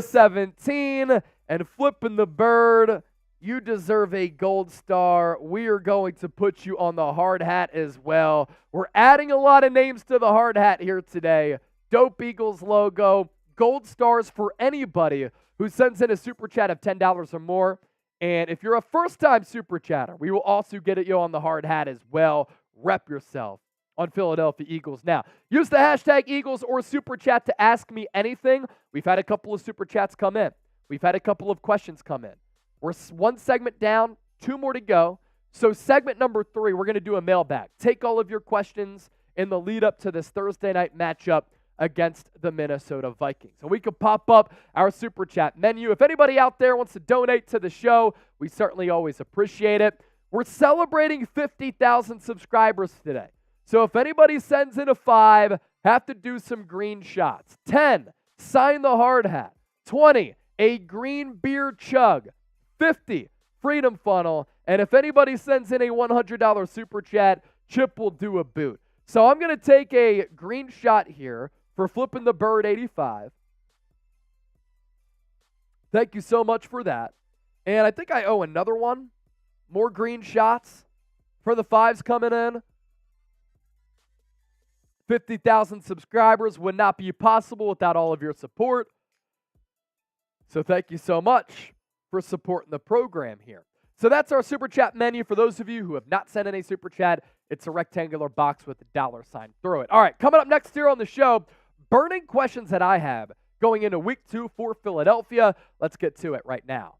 to 17. And flipping the bird, you deserve a gold star. We are going to put you on the hard hat as well. We're adding a lot of names to the hard hat here today. Dope Eagles logo, gold stars for anybody who sends in a super chat of $10 or more. And if you're a first-time super chatter, we will also get you on the hard hat as well. Rep yourself on Philadelphia Eagles. Now, use the hashtag Eagles or super chat to ask me anything. We've had a couple of super chats come in. We've had a couple of questions come in. We're one segment down, 2 more to go. So segment number 3, we're going to do a mailbag. Take all of your questions in the lead up to this Thursday night matchup against the Minnesota Vikings. And we can pop up our super chat menu. If anybody out there wants to donate to the show, we certainly always appreciate it. We're celebrating 50,000 subscribers today. So if anybody sends in a 5, have to do some green shots. 10, sign the hard hat. 20, a green beer chug. 50, freedom funnel. And if anybody sends in a $100 super chat, Chip will do a boot. So I'm going to take a green shot here for flipping the bird 85. Thank you so much for that. And I think I owe another one. More green shots for the 5s coming in. 50,000 subscribers would not be possible without all of your support. So thank you so much for supporting the program here. So that's our super chat menu. For those of you who have not sent in a super chat, it's a rectangular box with a $sign through it. All right, coming up next here on the show, burning questions that I have going into week 2 for Philadelphia. Let's get to it right now.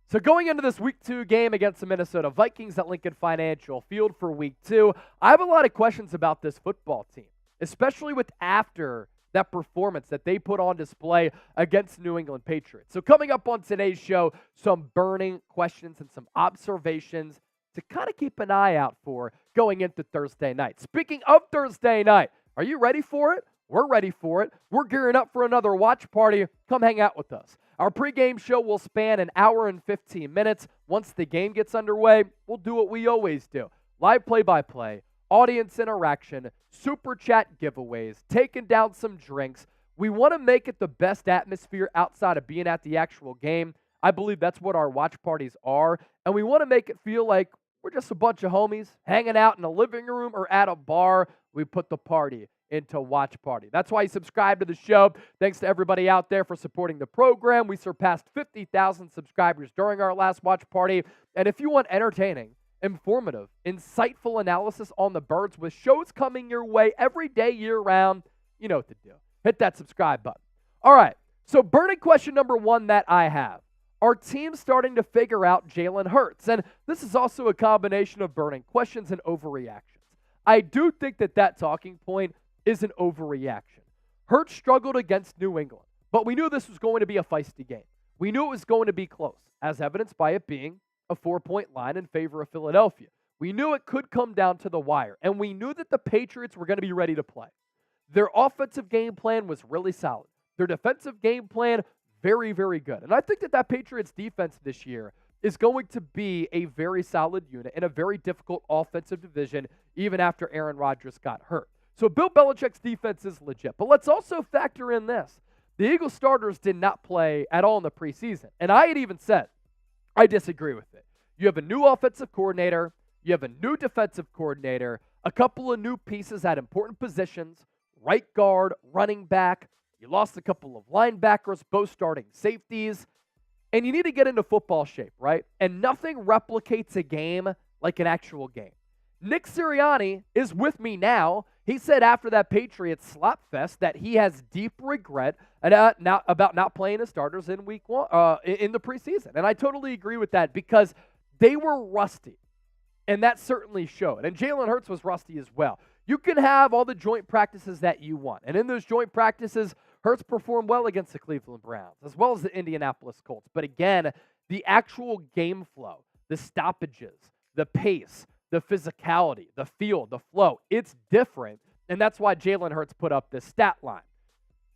So going into this week 2 game against the Minnesota Vikings at Lincoln Financial Field for week 2, I have a lot of questions about this football team, especially with after that performance that they put on display against New England Patriots. So coming up on today's show, some burning questions and some observations to kind of keep an eye out for going into Thursday night. Speaking of Thursday night, are you ready for it? We're ready for it. We're gearing up for another watch party. Come hang out with us. Our pregame show will span an hour and 15 minutes. Once the game gets underway, we'll do what we always do. Live play-by-play, audience interaction, super chat giveaways, taking down some drinks. We want to make it the best atmosphere outside of being at the actual game. I believe that's what our watch parties are. And we want to make it feel like we're just a bunch of homies hanging out in a living room or at a bar. We put the party into watch party. That's why you subscribe to the show. Thanks to everybody out there for supporting the program. We surpassed 50,000 subscribers during our last watch party. And if you want entertaining, informative, insightful analysis on the birds with shows coming your way every day, year-round, you know what to do. Hit that subscribe button. All right, so burning question number 1 that I have. Are teams starting to figure out Jalen Hurts? And this is also a combination of burning questions and overreactions. I do think that talking point is an overreaction. Hurts struggled against New England, but we knew this was going to be a feisty game. We knew it was going to be close, as evidenced by it being a 4-point line in favor of Philadelphia. We knew it could come down to the wire, and we knew that the Patriots were going to be ready to play. Their offensive game plan was really solid. Their defensive game plan, very, very good. And I think that Patriots defense this year is going to be a very solid unit in a very difficult offensive division, even after Aaron Rodgers got hurt. So Bill Belichick's defense is legit. But let's also factor in this. The Eagles starters did not play at all in the preseason. And I had even said, I disagree with it. You have a new offensive coordinator. You have a new defensive coordinator. A couple of new pieces at important positions. Right guard, running back. You lost a couple of linebackers, both starting safeties. And you need to get into football shape, right? And nothing replicates a game like an actual game. Nick Sirianni is with me now. He said after that Patriots slop fest that he has deep regret about not playing his starters in week 1 in the preseason. And I totally agree with that because they were rusty. And that certainly showed. And Jalen Hurts was rusty as well. You can have all the joint practices that you want. And in those joint practices, Hurts performed well against the Cleveland Browns, as well as the Indianapolis Colts. But again, the actual game flow, the stoppages, the pace, the physicality, the feel, the flow, it's different. And that's why Jalen Hurts put up this stat line.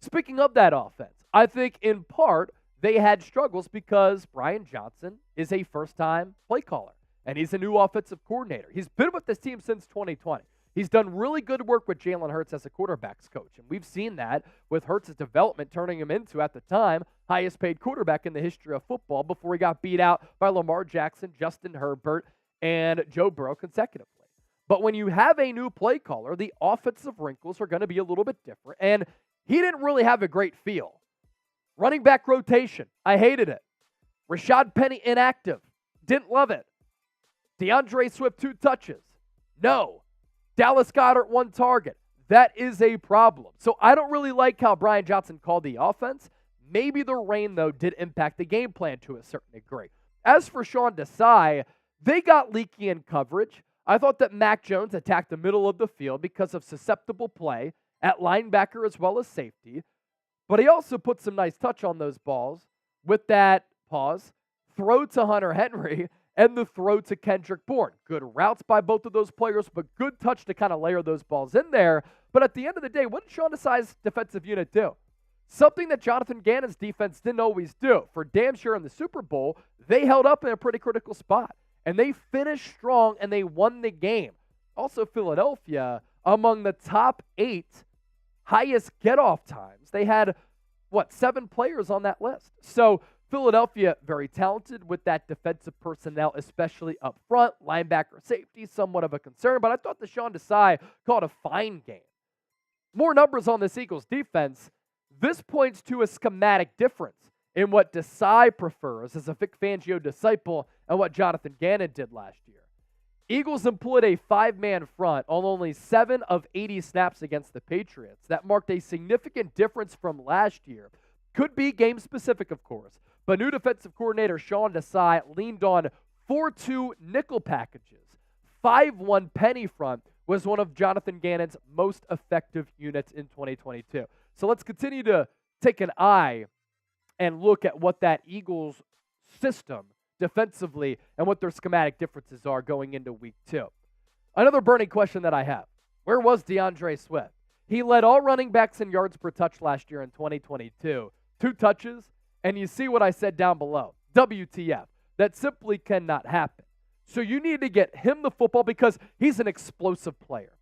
Speaking of that offense, I think in part they had struggles because Brian Johnson is a first-time play caller, and he's a new offensive coordinator. He's been with this team since 2020. He's done really good work with Jalen Hurts as a quarterback's coach, and we've seen that with Hurts' development turning him into, at the time, highest paid quarterback in the history of football before he got beat out by Lamar Jackson, Justin Herbert, and Joe Burrow consecutively. But when you have a new play caller, the offensive wrinkles are going to be a little bit different, and he didn't really have a great feel. Running back rotation, I hated it. Rashad Penny inactive, didn't love it. DeAndre Swift 2 touches, no. Dallas Goedert 1 target, that is a problem. So I don't really like how Brian Johnson called the offense. Maybe the rain, though, did impact the game plan to a certain degree. As for Sean Desai, they got leaky in coverage. I thought that Mac Jones attacked the middle of the field because of susceptible play at linebacker as well as safety. But he also put some nice touch on those balls with that throw to Hunter Henry and the throw to Kendrick Bourne. Good routes by both of those players, but good touch to kind of layer those balls in there. But at the end of the day, what did Sean Desai's defensive unit do? Something that Jonathan Gannon's defense didn't always do. For damn sure in the Super Bowl, they held up in a pretty critical spot. And they finished strong, and they won the game. Also, Philadelphia, among the top 8 highest get-off times. They had, 7 players on that list. So Philadelphia, very talented with that defensive personnel, especially up front. Linebacker, safety, somewhat of a concern. But I thought that Sean Desai called a fine game. More numbers on this Eagles defense. This points to a schematic difference in what Desai prefers as a Vic Fangio disciple and what Jonathan Gannon did last year. Eagles employed a 5-man front on only 7 of 80 snaps against the Patriots. That marked a significant difference from last year. Could be game-specific, of course, but new defensive coordinator Sean Desai leaned on 4-2 nickel packages. 5-1 penny front was one of Jonathan Gannon's most effective units in 2022. So let's continue to take an eye and look at what that Eagles system defensively and what their schematic differences are going into week 2. Another burning question that I have. Where was DeAndre Swift? He led all running backs in yards per touch last year in 2022. 2 touches, and you see what I said down below. WTF. That simply cannot happen. So you need to get him the football because he's an explosive player.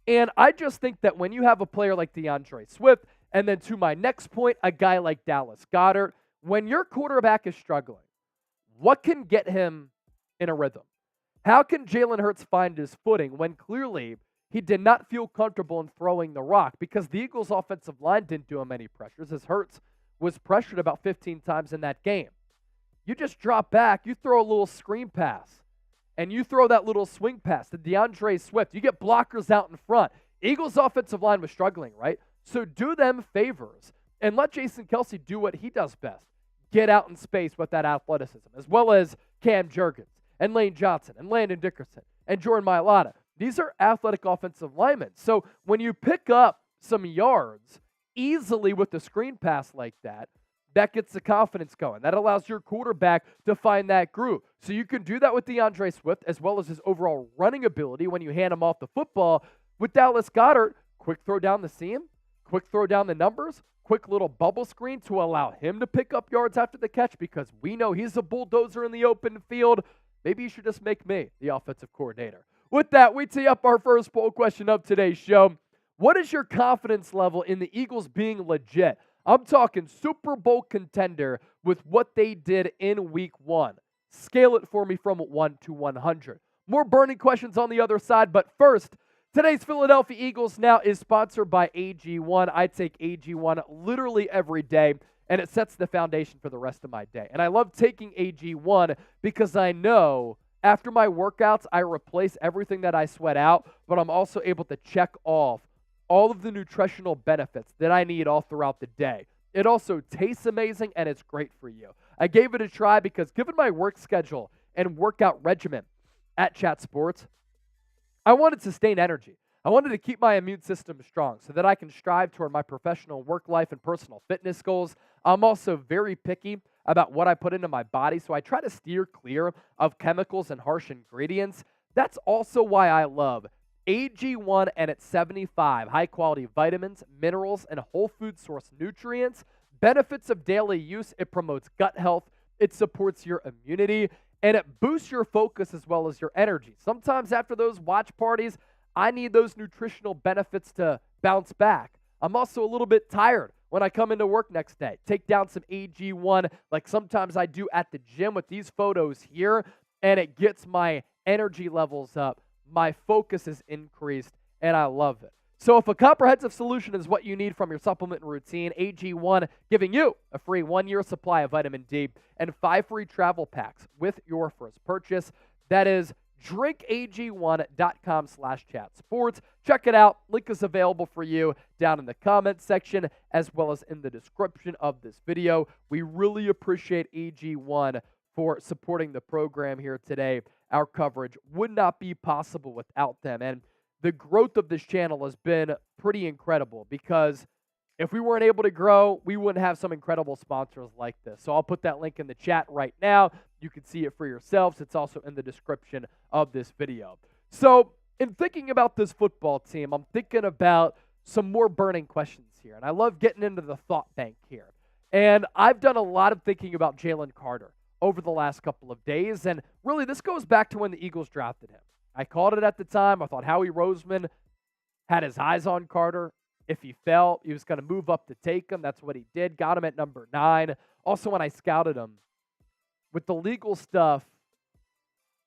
And I just think that when you have a player like DeAndre Swift, and then to my next point, a guy like Dallas Goedert, when your quarterback is struggling, what can get him in a rhythm? How can Jalen Hurts find his footing when clearly he did not feel comfortable in throwing the rock because the Eagles' offensive line didn't do him any pressures as Hurts was pressured about 15 times in that game? You just drop back, you throw a little screen pass, and you throw that little swing pass to DeAndre Swift. You get blockers out in front. Eagles' offensive line was struggling, right? So do them favors and let Jason Kelce do what he does best. Get out in space with that athleticism, as well as Cam Jurgens and Lane Johnson and Landon Dickerson and Jordan Mailata. These are athletic offensive linemen. So when you pick up some yards easily with the screen pass like that, that gets the confidence going. That allows your quarterback to find that groove. So you can do that with DeAndre Swift as well as his overall running ability when you hand him off the football. With Dallas Goedert, quick throw down the seam, quick throw down the numbers, quick little bubble screen to allow him to pick up yards after the catch because we know he's a bulldozer in the open field. Maybe you should just make me the offensive coordinator. With that, we tee up our first poll question of today's show. What is your confidence level in the Eagles being legit? I'm talking Super Bowl contender with what they did in week 1. Scale it for me from 1 to 100. More burning questions on the other side, but first, today's Philadelphia Eagles Now is sponsored by AG1. I take AG1 literally every day, and it sets the foundation for the rest of my day. And I love taking AG1 because I know after my workouts, I replace everything that I sweat out, but I'm also able to check off all of the nutritional benefits that I need all throughout the day. It also tastes amazing, and it's great for you. I gave it a try because given my work schedule and workout regimen at Chat Sports, I wanted to sustain energy. I wanted to keep my immune system strong so that I can strive toward my professional work life and personal fitness goals. I'm also very picky about what I put into my body, so I try to steer clear of chemicals and harsh ingredients. That's also why I love AG1 and its 75 high-quality vitamins, minerals, and whole food source nutrients. Benefits of daily use: it promotes gut health, it supports your immunity, and it boosts your focus as well as your energy. Sometimes after those watch parties, I need those nutritional benefits to bounce back. I'm also a little bit tired when I come into work next day. Take down some AG1 like sometimes I do at the gym with these photos here, and it gets my energy levels up. My focus is increased, and I love it. So if a comprehensive solution is what you need from your supplement routine, AG1 giving you a free 1-year supply of vitamin D and 5 free travel packs with your first purchase. That is drinkag1.com/chatsports. Check it out. Link is available for you down in the comments section as well as in the description of this video. We really appreciate AG1 for supporting the program here today. Our coverage would not be possible without them. And the growth of this channel has been pretty incredible because if we weren't able to grow, we wouldn't have some incredible sponsors like this. So I'll put that link in the chat right now. You can see it for yourselves. It's also in the description of this video. So in thinking about this football team, I'm thinking about some more burning questions here. And I love getting into the thought bank here. And I've done a lot of thinking about Jalen Carter over the last couple of days. And really, this goes back to when the Eagles drafted him. I called it at the time. I thought Howie Roseman had his eyes on Carter. If he fell, he was going to move up to take him. That's what he did. Got him at number 9. Also, when I scouted him, with the legal stuff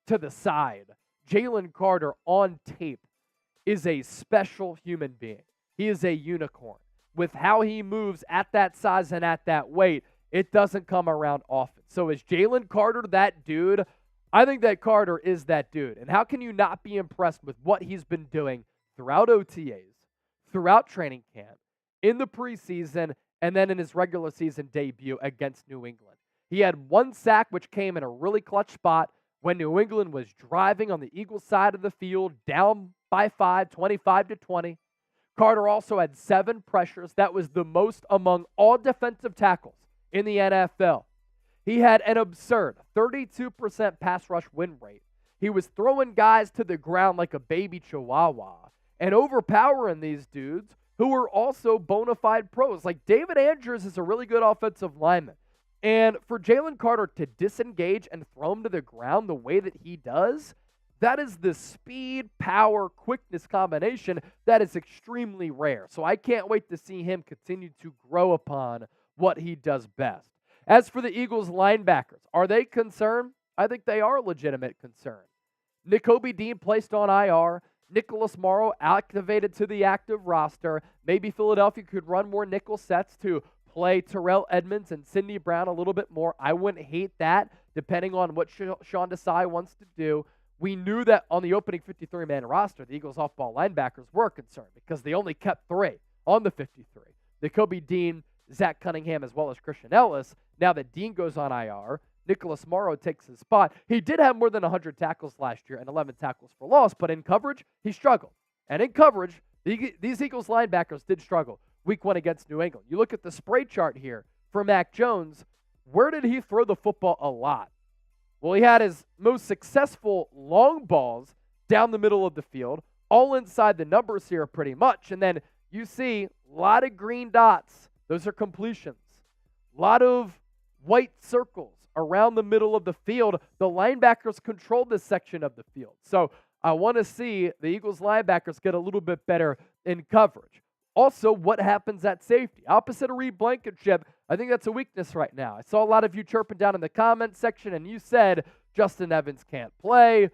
to the side, Jalen Carter on tape is a special human being. He is a unicorn. With how he moves at that size and at that weight, it doesn't come around often. So is Jalen Carter that dude? I think that Carter is that dude. And how can you not be impressed with what he's been doing throughout OTAs, throughout training camp, in the preseason, and then in his regular season debut against New England? He had 1 sack, which came in a really clutch spot when New England was driving on the Eagles side of the field, down by 5, 25-20. Carter also had 7 pressures. That was the most among all defensive tackles in the NFL. He had an absurd 32% pass rush win rate. He was throwing guys to the ground like a baby chihuahua and overpowering these dudes who were also bona fide pros. Like David Andrews is a really good offensive lineman. And for Jalen Carter to disengage and throw him to the ground the way that he does, that is the speed, power, quickness combination that is extremely rare. So I can't wait to see him continue to grow upon what he does best. As for the Eagles linebackers, are they concerned? I think they are a legitimate concern. Nakobe Dean placed on IR. Nicholas Morrow activated to the active roster. Maybe Philadelphia could run more nickel sets to play Terrell Edmunds and Sidney Brown a little bit more. I wouldn't hate that, depending on what Sean Desai wants to do. We knew that on the opening 53-man roster, the Eagles off-ball linebackers were concerned because they only kept 3 on the 53. Nakobe Dean, Zach Cunningham, as well as Christian Ellis. Now that Dean goes on IR, Nicholas Morrow takes his spot. He did have more than 100 tackles last year and 11 tackles for loss, but in coverage, he struggled. And in coverage, these Eagles linebackers did struggle week 1 against New England. You look at the spray chart here for Mac Jones, where did he throw the football a lot? Well, he had his most successful long balls down the middle of the field, all inside the numbers here pretty much. And then you see a lot of green dots. Those are completions. A lot of white circles around the middle of the field. The linebackers control this section of the field. So I want to see the Eagles linebackers get a little bit better in coverage. Also, what happens at safety? Opposite of Reed Blankenship, I think that's a weakness right now. I saw a lot of you chirping down in the comments section, and you said Justin Evans can't play,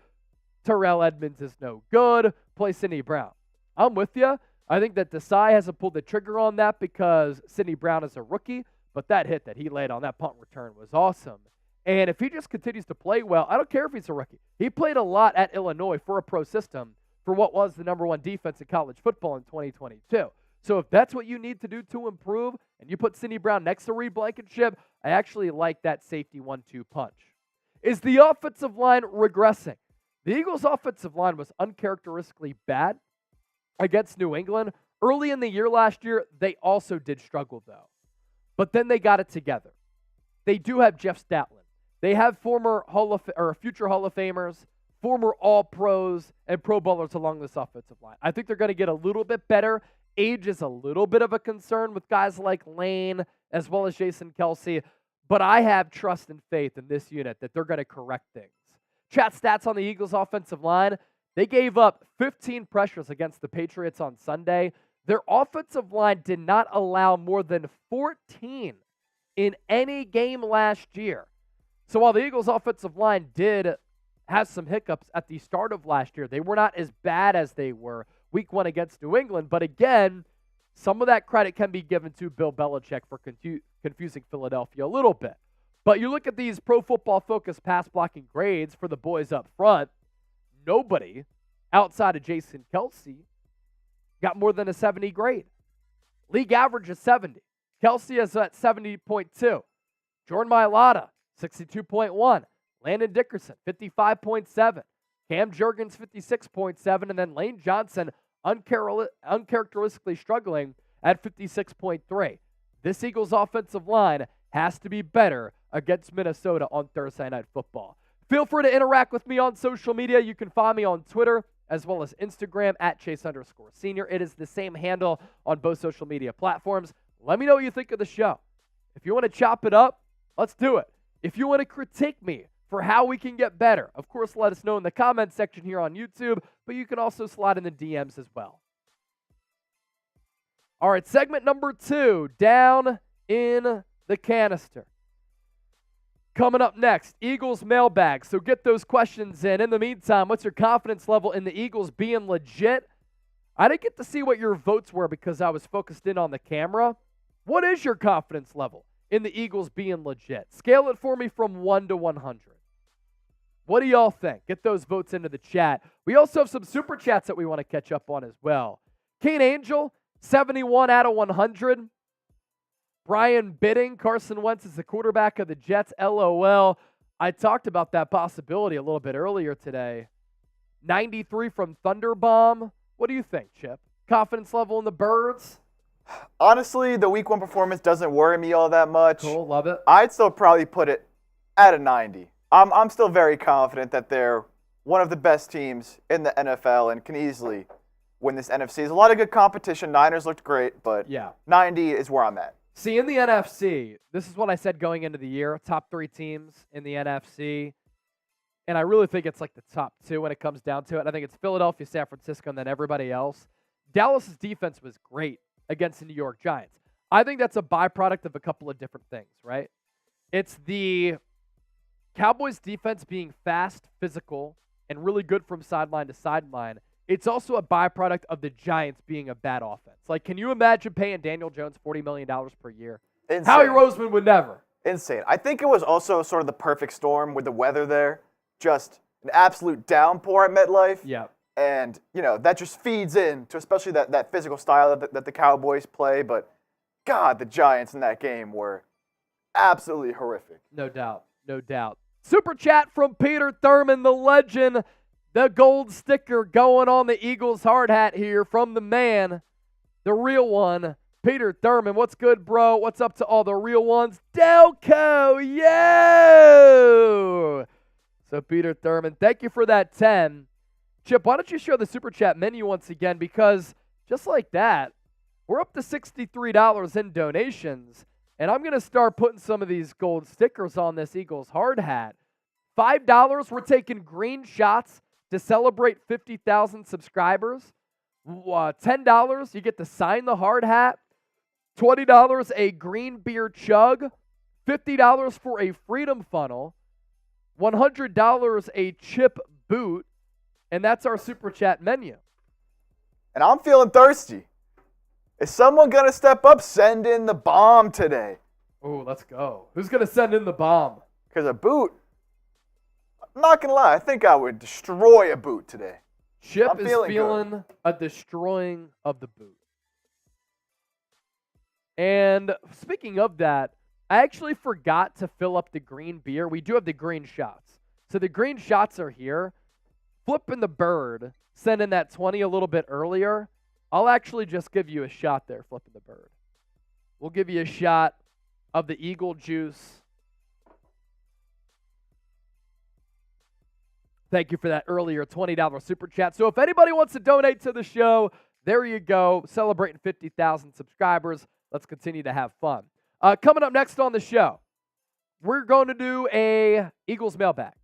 Terrell Edmunds is no good, play Sidney Brown. I'm with you. I think that Desai hasn't pulled the trigger on that because Sidney Brown is a rookie, but that hit that he laid on that punt return was awesome. And if he just continues to play well, I don't care if he's a rookie. He played a lot at Illinois for a pro system for what was the #1 defense in college football in 2022. So if that's what you need to do to improve, and you put Sidney Brown next to Reed Blankenship, I actually like that safety 1-2 punch. Is the offensive line regressing? The Eagles' offensive line was uncharacteristically bad against New England. Early in the year last year, they also did struggle, though. But then they got it together. They do have Jeff Statlin. They have future Hall of Famers, former All-Pros, and Pro Bowlers along this offensive line. I think they're going to get a little bit better. Age is a little bit of a concern with guys like Lane as well as Jason Kelsey, but I have trust and faith in this unit that they're going to correct things. Chat stats on the Eagles offensive line, They gave up 15 pressures against the Patriots on Sunday. Their offensive line did not allow more than 14 in any game last year. So while the Eagles' offensive line did have some hiccups at the start of last year, they were not as bad as they were week 1 against New England. But again, some of that credit can be given to Bill Belichick for confusing Philadelphia a little bit. But you look at these Pro Football Focus pass blocking grades for the boys up front, nobody outside of Jason Kelce got more than a 70 grade. League average is 70. Kelce is at 70.2. Jordan Mailata, 62.1. Landon Dickerson, 55.7. Cam Jurgens, 56.7. And then Lane Johnson, uncharacteristically struggling at 56.3. This Eagles offensive line has to be better against Minnesota on Thursday Night Football. Feel free to interact with me on social media. You can find me on Twitter as well as Instagram at Chase_Senior. It is the same handle on both social media platforms. Let me know what you think of the show. If you want to chop it up, let's do it. If you want to critique me for how we can get better, of course, let us know in the comments section here on YouTube, but you can also slide in the DMs as well. All right, segment number 2, down in the canister. Coming up next, Eagles mailbag. So get those questions in. In the meantime, what's your confidence level in the Eagles being legit? I didn't get to see what your votes were because I was focused in on the camera. What is your confidence level in the Eagles being legit? Scale it for me from 1 to 100. What do y'all think? Get those votes into the chat. We also have some super chats that we want to catch up on as well. Kane Angel, 71 out of 100. Brian Bidding, Carson Wentz is the quarterback of the Jets, LOL. I talked about that possibility a little bit earlier today. 93 from Thunderbomb. What do you think, Chip? Confidence level in the Birds? Honestly, the week 1 performance doesn't worry me all that much. Cool, love it. I'd still probably put it at a 90. I'm still very confident that they're one of the best teams in the NFL and can easily win this NFC. There's a lot of good competition. Niners looked great, but yeah, 90 is where I'm at. See, in the NFC, this is what I said going into the year, top 3 teams in the NFC, and I really think it's like the top 2 when it comes down to it. I think it's Philadelphia, San Francisco, and then everybody else. Dallas's defense was great against the New York Giants. I think that's a byproduct of a couple of different things, right? It's the Cowboys' defense being fast, physical, and really good from sideline to sideline. It's also a byproduct of the Giants being a bad offense. Like, can you imagine paying Daniel Jones $40 million per year? Insane. Howie Roseman would never. Insane. I think it was also sort of the perfect storm with the weather there. Just an absolute downpour at MetLife. Yeah. And, that just feeds in to especially that physical style that the Cowboys play. But, God, the Giants in that game were absolutely horrific. No doubt. No doubt. Super chat from Peter Thurman, the legend. The gold sticker going on the Eagles hard hat here from the man, the real one, Peter Thurman. What's good, bro? What's up to all the real ones? Delco, yo! So, Peter Thurman, thank you for that 10. Chip, why don't you show the Super Chat menu once again? Because just like that, we're up to $63 in donations, and I'm going to start putting some of these gold stickers on this Eagles hard hat. $5, we're taking green shots to celebrate 50,000 subscribers. $10, you get to sign the hard hat. $20, a green beer chug. $50 for a freedom funnel. $100, a chip boot. And that's our Super Chat menu. And I'm feeling thirsty. Is someone going to step up, send in the bomb today? Oh, let's go. Who's going to send in the bomb? Because a boot, I'm not going to lie, I think I would destroy a boot today. Chip is feeling a destroying of the boot. And speaking of that, I actually forgot to fill up the green beer. We do have the green shots. So the green shots are here. Flipping the bird, sending that 20 a little bit earlier. I'll actually just give you a shot there, flipping the bird. We'll give you a shot of the Eagle juice. Thank you for that earlier $20 Super Chat. So if anybody wants to donate to the show, there you go. Celebrating 50,000 subscribers. Let's continue to have fun. Coming up next on the show, we're going to do a Eagles mailbag.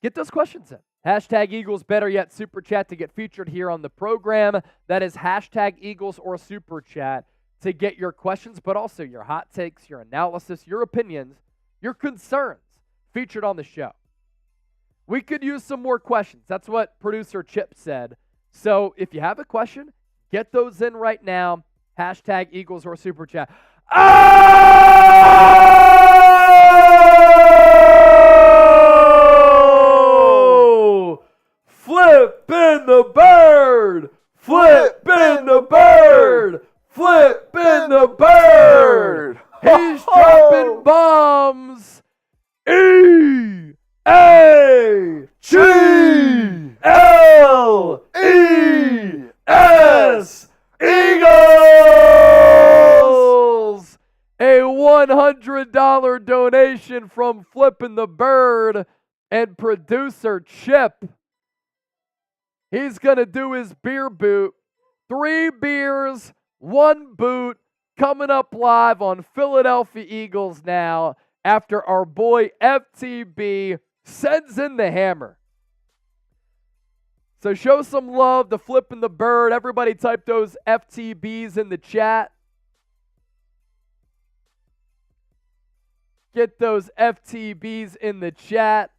Get those questions in. Hashtag Eagles, better yet, Super Chat to get featured here on the program. That is hashtag Eagles or Super Chat to get your questions, but also your hot takes, your analysis, your opinions, your concerns featured on the show. We could use some more questions. That's what producer Chip said. So if you have a question, get those in right now. Hashtag Eagles or Super Chat. Oh! Flipping the bird! Flipping the bird! Flipping the bird! He's dropping bombs! E-A-G-L-E-S! Eagles! A $100 donation from Flipping the Bird and producer Chip. He's going to do his beer boot. 3 beers, 1 boot, coming up live on Philadelphia Eagles now after our boy FTB sends in the hammer. So show some love to Flipping the Bird. Everybody type those FTBs in the chat. Get those FTBs in the chat.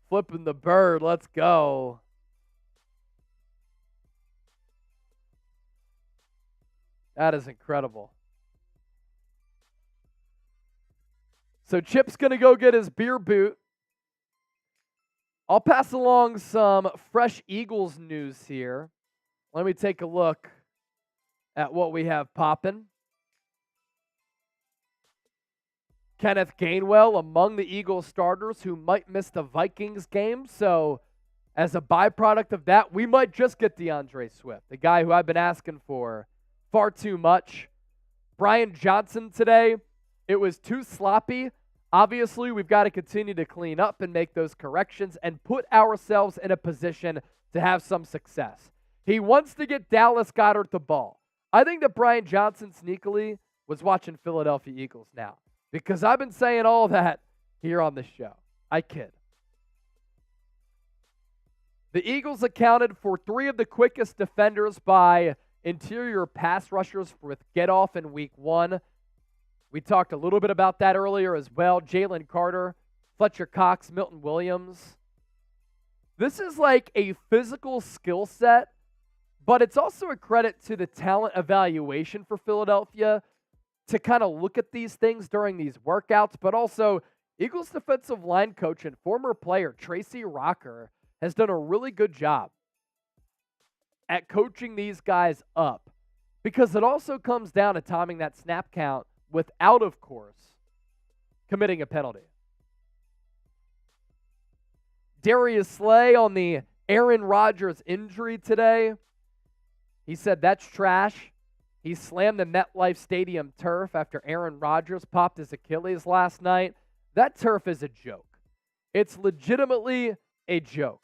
Flipping the Bird, let's go. That is incredible. So Chip's going to go get his beer boot. I'll pass along some fresh Eagles news here. Let me take a look at what we have popping. Kenneth Gainwell among the Eagles starters who might miss the Vikings game. So as a byproduct of that, we might just get DeAndre Swift, the guy who I've been asking for far too much. Brian Johnson today, it was too sloppy. Obviously, we've got to continue to clean up and make those corrections and put ourselves in a position to have some success. He wants to get Dallas Goedert the ball. I think that Brian Johnson sneakily was watching Philadelphia Eagles now because I've been saying all that here on the show. I kid. The Eagles accounted for 3 of the quickest defenders by interior pass rushers with get-off in week 1. We talked a little bit about that earlier as well. Jalen Carter, Fletcher Cox, Milton Williams. This is like a physical skill set, but it's also a credit to the talent evaluation for Philadelphia to kind of look at these things during these workouts, but also Eagles defensive line coach and former player Tracy Rocker has done a really good job at coaching these guys up because it also comes down to timing that snap count without, of course, committing a penalty. Darius Slay on the Aaron Rodgers injury today. He said that's trash. He slammed the MetLife Stadium turf after Aaron Rodgers popped his Achilles last night. That turf is a joke. It's legitimately a joke.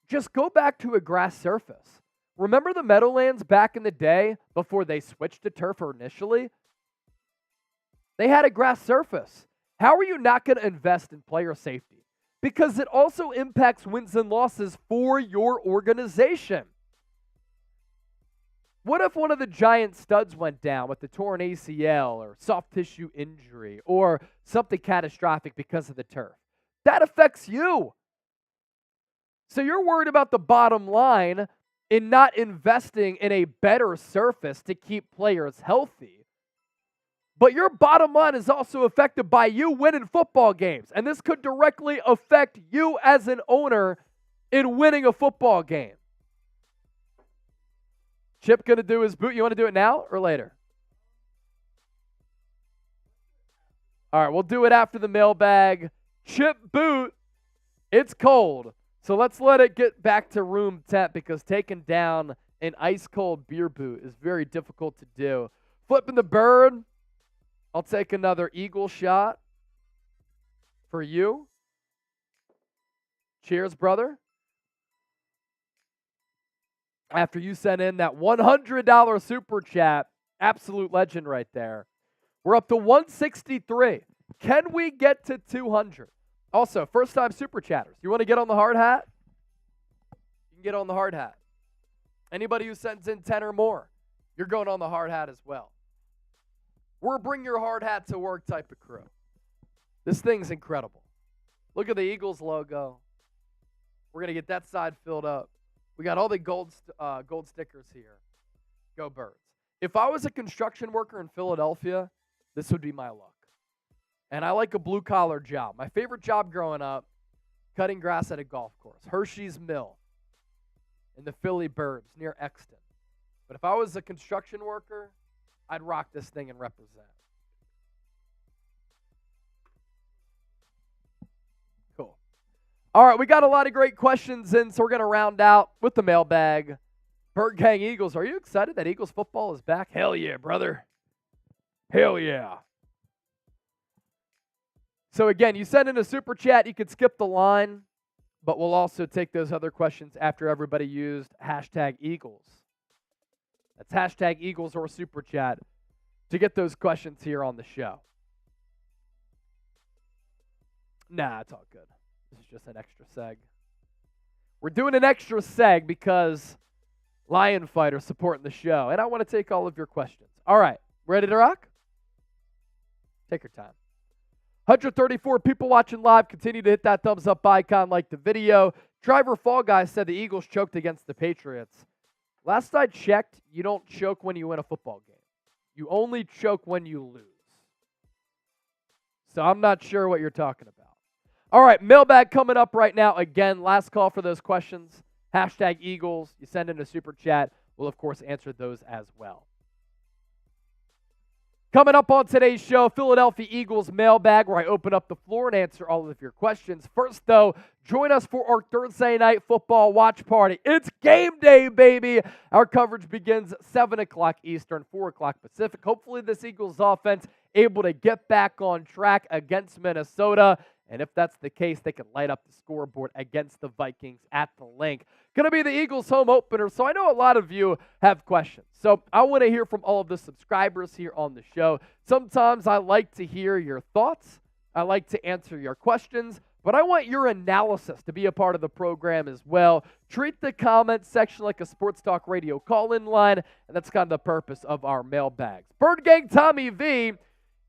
Just go back to a grass surface. Remember the Meadowlands back in the day before they switched to turf initially? They had a grass surface. How are you not going to invest in player safety? Because it also impacts wins and losses for your organization. What if one of the giant studs went down with the torn ACL or soft tissue injury or something catastrophic because of the turf? That affects you. So you're worried about the bottom line in not investing in a better surface to keep players healthy. But your bottom line is also affected by you winning football games. And this could directly affect you as an owner in winning a football game. Chip going to do his boot. You want to do it now or later? All right, we'll do it after the mailbag. Chip boot. It's cold. So let's let it get back to room temp because taking down an ice-cold beer boot is very difficult to do. Flipping the Bird. I'll take another Eagle shot for you. Cheers, brother. After you sent in that $100 super chat, absolute legend right there. We're up to 163. Can we get to 200? Also, first-time super chatters. You want to get on the hard hat? You can get on the hard hat. Anybody who sends in 10 or more, you're going on the hard hat as well. We're a bring your hard hat to work type of crew. This thing's incredible. Look at the Eagles logo. We're going to get that side filled up. We got all the gold stickers here. Go Birds. If I was a construction worker in Philadelphia, this would be my luck. And I like a blue-collar job. My favorite job growing up, cutting grass at a golf course. Hershey's Mill in the Philly Burbs near Exton. But if I was a construction worker, I'd rock this thing and represent. Cool. All right, we got a lot of great questions in, so we're going to round out with the mailbag. Bird Gang Eagles, are you excited that Eagles football is back? Hell yeah, brother. Hell yeah. So again, you send in a super chat, you could skip the line, but we'll also take those other questions after everybody used hashtag Eagles. That's hashtag Eagles or super chat to get those questions here on the show. Nah, it's all good. This is just an extra seg. We're doing an extra seg because Lion Fighter supporting the show, and I want to take all of your questions. All right, ready to rock? Take your time. 134 people watching live. Continue to hit that thumbs up icon, like the video. Driver Fall Guy said the Eagles choked against the Patriots. Last I checked, you don't choke when you win a football game. You only choke when you lose. So I'm not sure what you're talking about. All right, mailbag coming up right now. Again, last call for those questions. Hashtag Eagles. You send in a super chat. We'll, of course, answer those as well. Coming up on today's show, Philadelphia Eagles mailbag, where I open up the floor and answer all of your questions. First, though, join us for our Thursday night football watch party. It's game day, baby. Our coverage begins 7 o'clock Eastern, 4 o'clock Pacific. Hopefully, this Eagles offense able to get back on track against Minnesota. And if that's the case, they can light up the scoreboard against the Vikings at the link. Going to be the Eagles home opener, so I know a lot of you have questions. So I want to hear from all of the subscribers here on the show. Sometimes I like to hear your thoughts. I like to answer your questions, but I want your analysis to be a part of the program as well. Treat the comment section like a Sports Talk Radio call-in line, and that's kind of the purpose of our mailbags. Bird Gang Tommy V,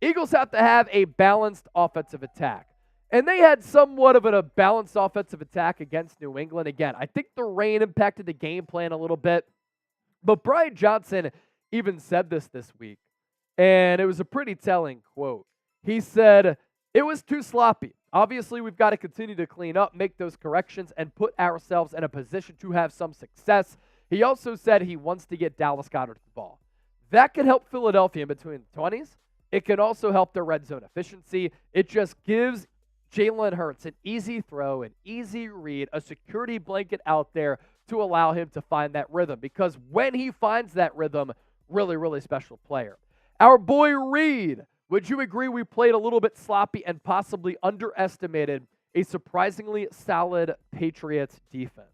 Eagles have to have a balanced offensive attack. And they had somewhat of a balanced offensive attack against New England. Again, I think the rain impacted the game plan a little bit. But Brian Johnson even said this week, and it was a pretty telling quote. He said, it was too sloppy. Obviously, we've got to continue to clean up, make those corrections, and put ourselves in a position to have some success. He also said he wants to get Dallas Goedert the ball. That could help Philadelphia in between the 20s. It can also help their red zone efficiency. It just gives Jalen Hurts an easy throw, an easy read, a security blanket out there to allow him to find that rhythm. Because when he finds that rhythm, really, really special player. Our boy Reed, would you agree we played a little bit sloppy and possibly underestimated a surprisingly solid Patriots defense?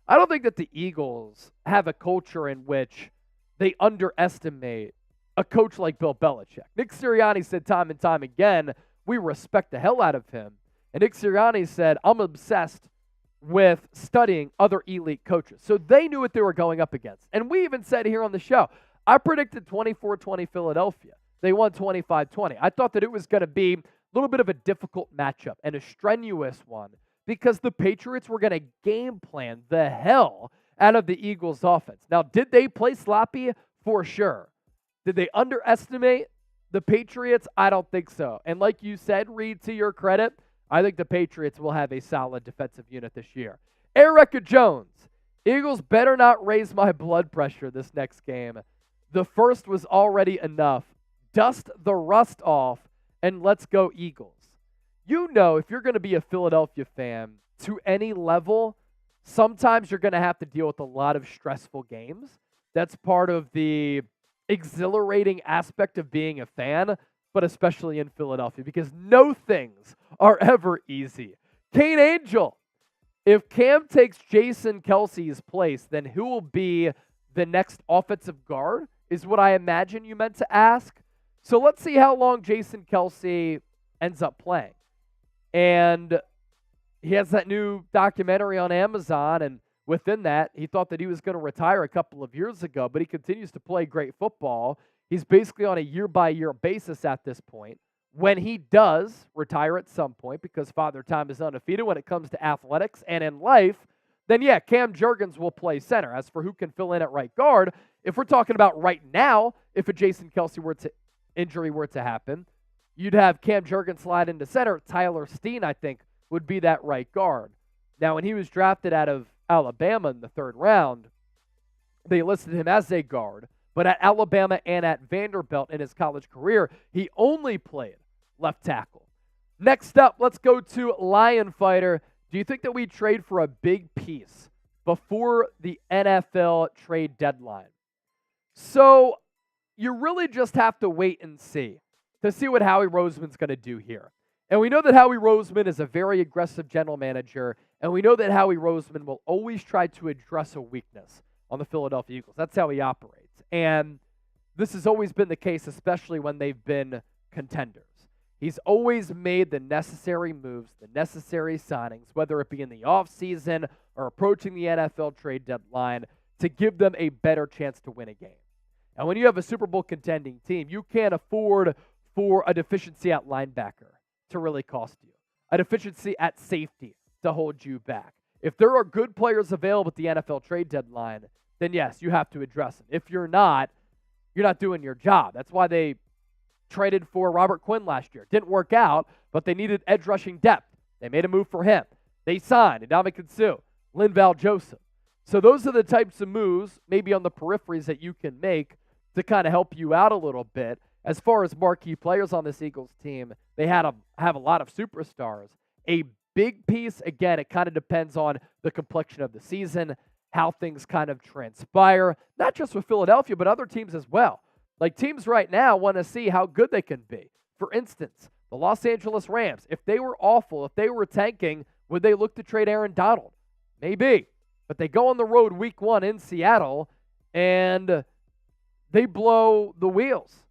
I don't think that the Eagles have a culture in which they underestimate a coach like Bill Belichick. Nick Sirianni said time and time again, we respect the hell out of him. And Nick Sirianni said, I'm obsessed with studying other elite coaches. So they knew what they were going up against. And we even said here on the show, I predicted 24-20 Philadelphia. They won 25-20. I thought that it was going to be a little bit of a difficult matchup and a strenuous one because the Patriots were going to game plan the hell out of the Eagles offense. Now, did they play sloppy? For sure. Did they underestimate the Patriots? I don't think so. And like you said, Reed, to your credit, I think the Patriots will have a solid defensive unit this year. Erica Jones, Eagles better not raise my blood pressure this next game. The first was already enough. Dust the rust off, and let's go Eagles. You know, if you're going to be a Philadelphia fan to any level, sometimes you're going to have to deal with a lot of stressful games. That's part of the exhilarating aspect of being a fan, but especially in Philadelphia, because no things are ever easy. Kane Angel, if Cam takes Jason Kelsey's place, then who will be the next offensive guard, is what I imagine you meant to ask. So let's see how long Jason Kelsey ends up playing. And he has that new documentary on Amazon, and within that, he thought that he was going to retire a couple of years ago, but he continues to play great football. He's basically on a year-by-year basis at this point. When he does retire at some point, because Father Time is undefeated when it comes to athletics and in life, then yeah, Cam Jurgens will play center. As for who can fill in at right guard, if we're talking about right now, if a Jason Kelce injury were to happen, you'd have Cam Jurgens slide into center. Tyler Steen, I think, would be that right guard. Now, when he was drafted out of Alabama in the 3rd round, they listed him as a guard. But at Alabama and at Vanderbilt in his college career, he only played left tackle. Next up, let's go to Lion Fighter. Do you think that we trade for a big piece before the NFL trade deadline? So you really just have to wait and see to see what Howie Roseman's going to do here. And we know that Howie Roseman is a very aggressive general manager, and we know that Howie Roseman will always try to address a weakness on the Philadelphia Eagles. That's how he operates. And this has always been the case, especially when they've been contenders. He's always made the necessary moves, the necessary signings, whether it be in the offseason or approaching the NFL trade deadline, to give them a better chance to win a game. And when you have a Super Bowl contending team, you can't afford for a deficiency at linebacker to really cost you, a deficiency at safety to hold you back. If there are good players available at the NFL trade deadline, then yes, you have to address them. If you're not doing your job. That's why they traded for Robert Quinn last year. Didn't work out, but they needed edge rushing depth. They made a move for him. They signed Ndamukong Suh, Linval Joseph. So those are the types of moves, maybe on the peripheries, that you can make to kind of help you out a little bit. As far as marquee players on this Eagles team, they have a lot of superstars. A big piece, again, it kind of depends on the complexion of the season, how things kind of transpire, not just with Philadelphia, but other teams as well. Like, teams right now want to see how good they can be. For instance, the Los Angeles Rams, if they were awful, if they were tanking, would they look to trade Aaron Donald? Maybe. But they go on the road week 1 in Seattle, and they blow the wheels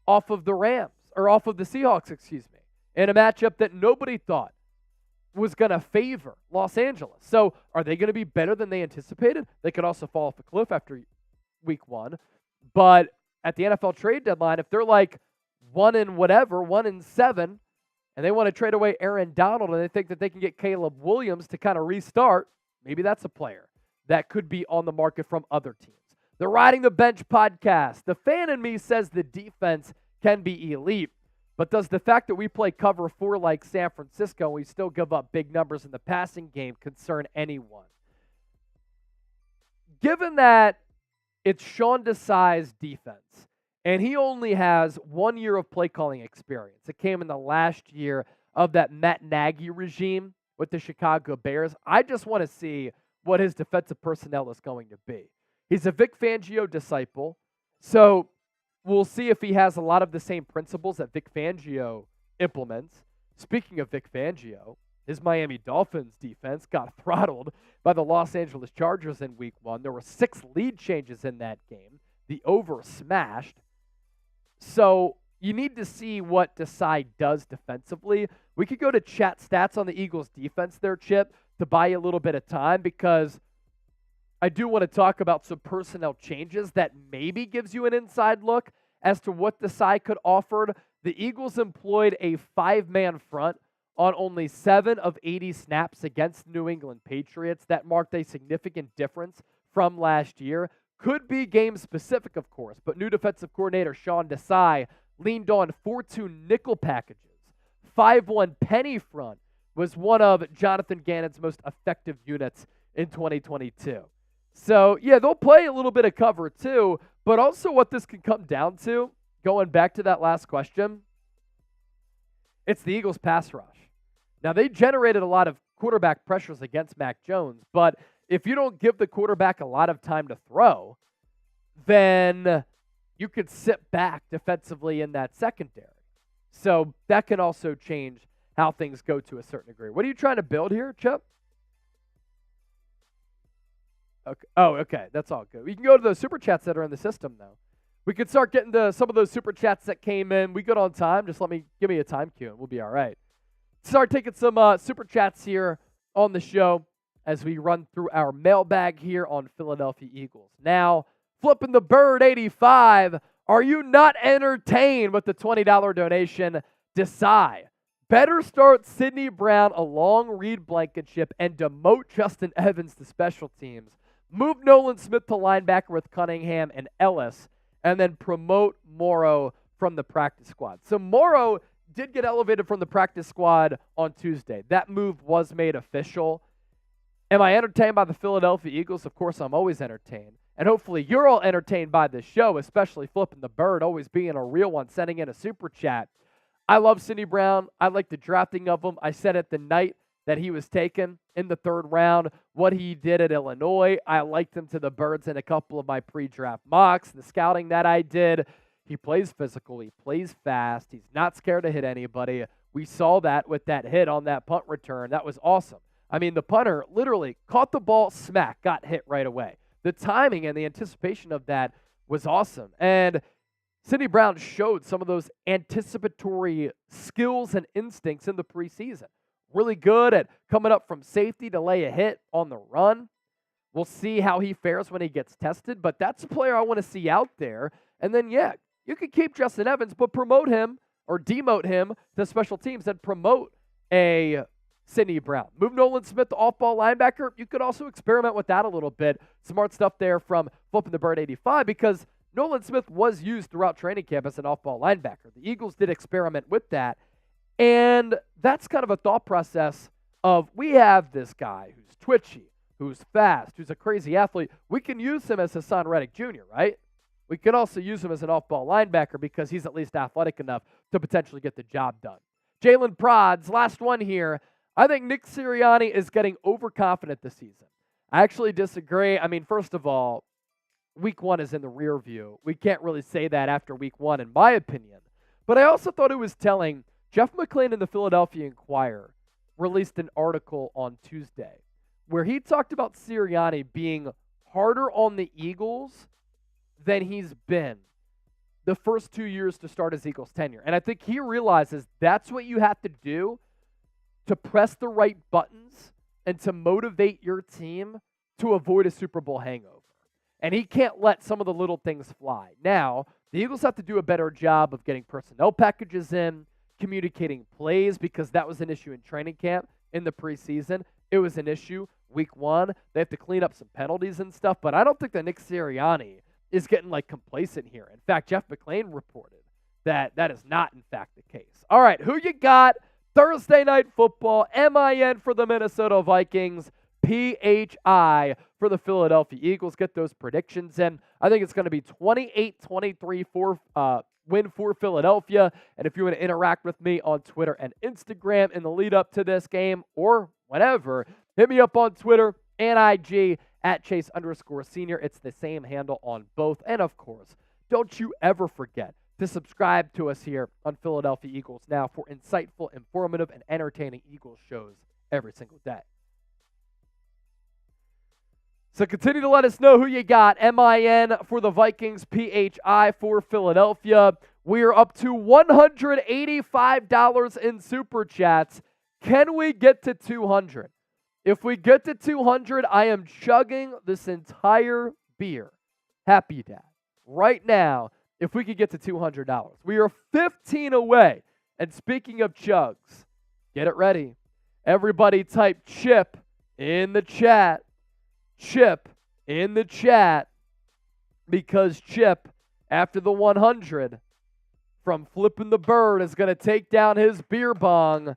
off of the Seahawks, in a matchup that nobody thought was going to favor Los Angeles. So are they going to be better than they anticipated? They could also fall off a cliff after week 1. But at the NFL trade deadline, if they're like 1-7, and they want to trade away Aaron Donald, and they think that they can get Caleb Williams to kind of restart, maybe that's a player that could be on the market from other teams. The Riding the Bench podcast. The fan in me says the defense can be elite, but does the fact that we play cover 4 like San Francisco and we still give up big numbers in the passing game concern anyone? Given that it's Sean Desai's defense, and he only has 1 year of play calling experience. It came in the last year of that Matt Nagy regime with the Chicago Bears. I just want to see what his defensive personnel is going to be. He's a Vic Fangio disciple, so we'll see if he has a lot of the same principles that Vic Fangio implements. Speaking of Vic Fangio, his Miami Dolphins defense got throttled by the Los Angeles Chargers in week 1. There were 6 lead changes in that game. The over smashed. So you need to see what Desai does defensively. We could go to chat stats on the Eagles defense there, Chip, to buy you a little bit of time, because I do want to talk about some personnel changes that maybe gives you an inside look as to what Desai could offer. The Eagles employed a 5-man front on only 7 of 80 snaps against New England Patriots. That marked a significant difference from last year. Could be game-specific, of course, but new defensive coordinator Sean Desai leaned on 4-2 nickel packages. 5-1 penny front was one of Jonathan Gannon's most effective units in 2022. So, yeah, they'll play a little bit of cover too, but also what this can come down to, going back to that last question, it's the Eagles' pass rush. Now, they generated a lot of quarterback pressures against Mac Jones, but if you don't give the quarterback a lot of time to throw, then you could sit back defensively in that secondary. So that can also change how things go to a certain degree. What are you trying to build here, Chip? Okay. Oh, okay. That's all good. You can go to those super chats that are in the system, though. We could start getting to some of those super chats that came in. We good on time. Just give me a time cue, and we'll be all right. Start taking some super chats here on the show as we run through our mailbag here on Philadelphia Eagles. Now, flipping the bird 85, are you not entertained with the $20 donation? Decide. Better start Sidney Brown along Reed Blankenship and demote Justin Evans to special teams. Move Nolan Smith to linebacker with Cunningham and Ellis, and then promote Morrow from the practice squad. So Morrow did get elevated from the practice squad on Tuesday. That move was made official. Am I entertained by the Philadelphia Eagles? Of course, I'm always entertained. And hopefully you're all entertained by this show, especially flipping the bird, always being a real one, sending in a super chat. I love Sidney Brown. I like the drafting of him. I said it the night that he was taken in the third round, what he did at Illinois. I liked him to the birds in a couple of my pre-draft mocks, the scouting that I did. He plays physical. He plays fast. He's not scared to hit anybody. We saw that with that hit on that punt return. That was awesome. I mean, the punter literally caught the ball, smack, got hit right away. The timing and the anticipation of that was awesome. And Sidney Brown showed some of those anticipatory skills and instincts in the preseason. Really good at coming up from safety to lay a hit on the run. We'll see how he fares when he gets tested, but that's a player I want to see out there. And then, yeah, you could keep Justin Evans, but promote him or demote him to special teams and promote a Sidney Brown. Move Nolan Smith to off-ball linebacker. You could also experiment with that a little bit. Smart stuff there from Flipping the Bird 85 because Nolan Smith was used throughout training camp as an off-ball linebacker. The Eagles did experiment with that. And that's kind of a thought process of we have this guy who's twitchy, who's fast, who's a crazy athlete. We can use him as Hassan Reddick Jr., right? We can also use him as an off-ball linebacker because he's at least athletic enough to potentially get the job done. Jalen Prods, last one here. I think Nick Sirianni is getting overconfident this season. I actually disagree. I mean, first of all, week one is in the rear view. We can't really say that after week one, in my opinion. But I also thought it was telling. Jeff McClain in the Philadelphia Inquirer released an article on Tuesday where he talked about Sirianni being harder on the Eagles than he's been the first 2 years to start his Eagles tenure. And I think he realizes that's what you have to do to press the right buttons and to motivate your team to avoid a Super Bowl hangover. And he can't let some of the little things fly. Now, the Eagles have to do a better job of getting personnel packages in, communicating plays, because that was an issue in training camp in the preseason. It was an issue week one. They have to clean up some penalties and stuff, but I don't think that Nick Sirianni is getting complacent here. In fact, Jeff McClain reported that that is not in fact the case. All right, who you got? Thursday Night Football, MIN for the Minnesota Vikings, PHI for the Philadelphia Eagles. Get those predictions in. I think it's going to be 28-23 win for Philadelphia. And if you want to interact with me on Twitter and Instagram in the lead up to this game or whenever, hit me up on Twitter and IG at Chase_Senior. It's the same handle on both. And of course, don't you ever forget to subscribe to us here on Philadelphia Eagles Now for insightful, informative, and entertaining Eagles shows every single day. So continue to let us know who you got. MIN for the Vikings, PHI for Philadelphia. We are up to $185 in Super Chats. Can we get to 200? If we get to 200, I am chugging this entire beer. Happy Dad. Right now, if we could get to $200. We are 15 away. And speaking of chugs, get it ready. Everybody type chip in the chat. Chip in the chat, because Chip, after the 100 from Flipping the Bird, is going to take down his beer bong.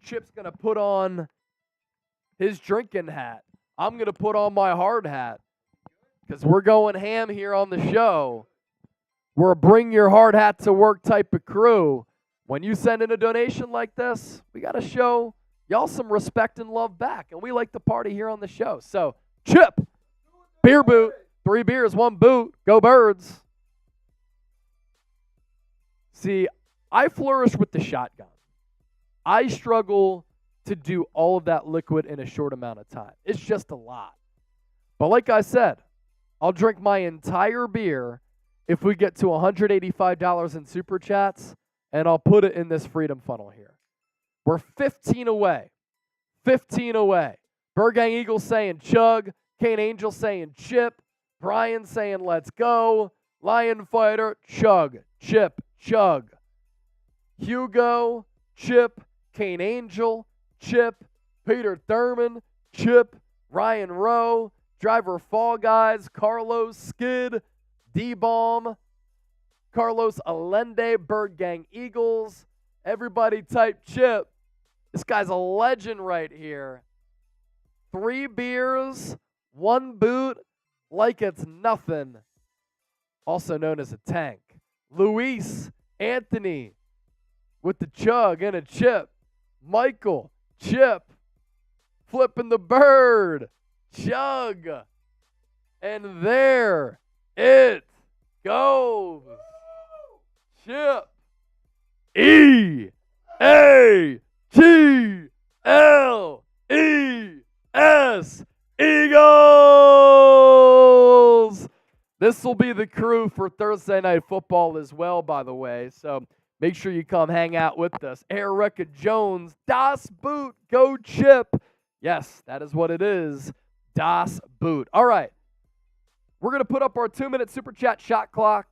Chip's going to put on his drinking hat. I'm going to put on my hard hat because we're going ham here on the show. We're a bring your hard hat to work type of crew. When you send in a donation like this, we got to show y'all some respect and love back, and we like to party here on the show. So, Chip, beer boot, 3 beers, 1 boot, go Birds. See, I flourish with the shotgun. I struggle to do all of that liquid in a short amount of time. It's just a lot. But like I said, I'll drink my entire beer if we get to $185 in Super Chats, and I'll put it in this Freedom Funnel here. We're 15 away. 15 away. Bird Gang Eagles saying chug. Kane Angel saying chip. Brian saying let's go. Lion Fighter, chug. Chip, chug. Hugo, chip. Kane Angel, chip. Peter Thurman, chip. Ryan Rowe, Driver Fall Guys, Carlos Skid, D-Bomb, Carlos Allende, Bird Gang Eagles. Everybody type chip. This guy's a legend right here. 3 beers, 1 boot, like it's nothing. Also known as a tank. Luis Anthony with the chug and a chip. Michael, chip. Flipping the bird, chug. And there it goes. Chip. E-A-G-L-E-S. Eagles. This will be the crew for Thursday Night Football as well, by the way. So make sure you come hang out with us. Erica Jones, Das Boot, go Chip. Yes, that is what it is. Das Boot. All right. We're going to put up our 2-minute Super Chat shot clock.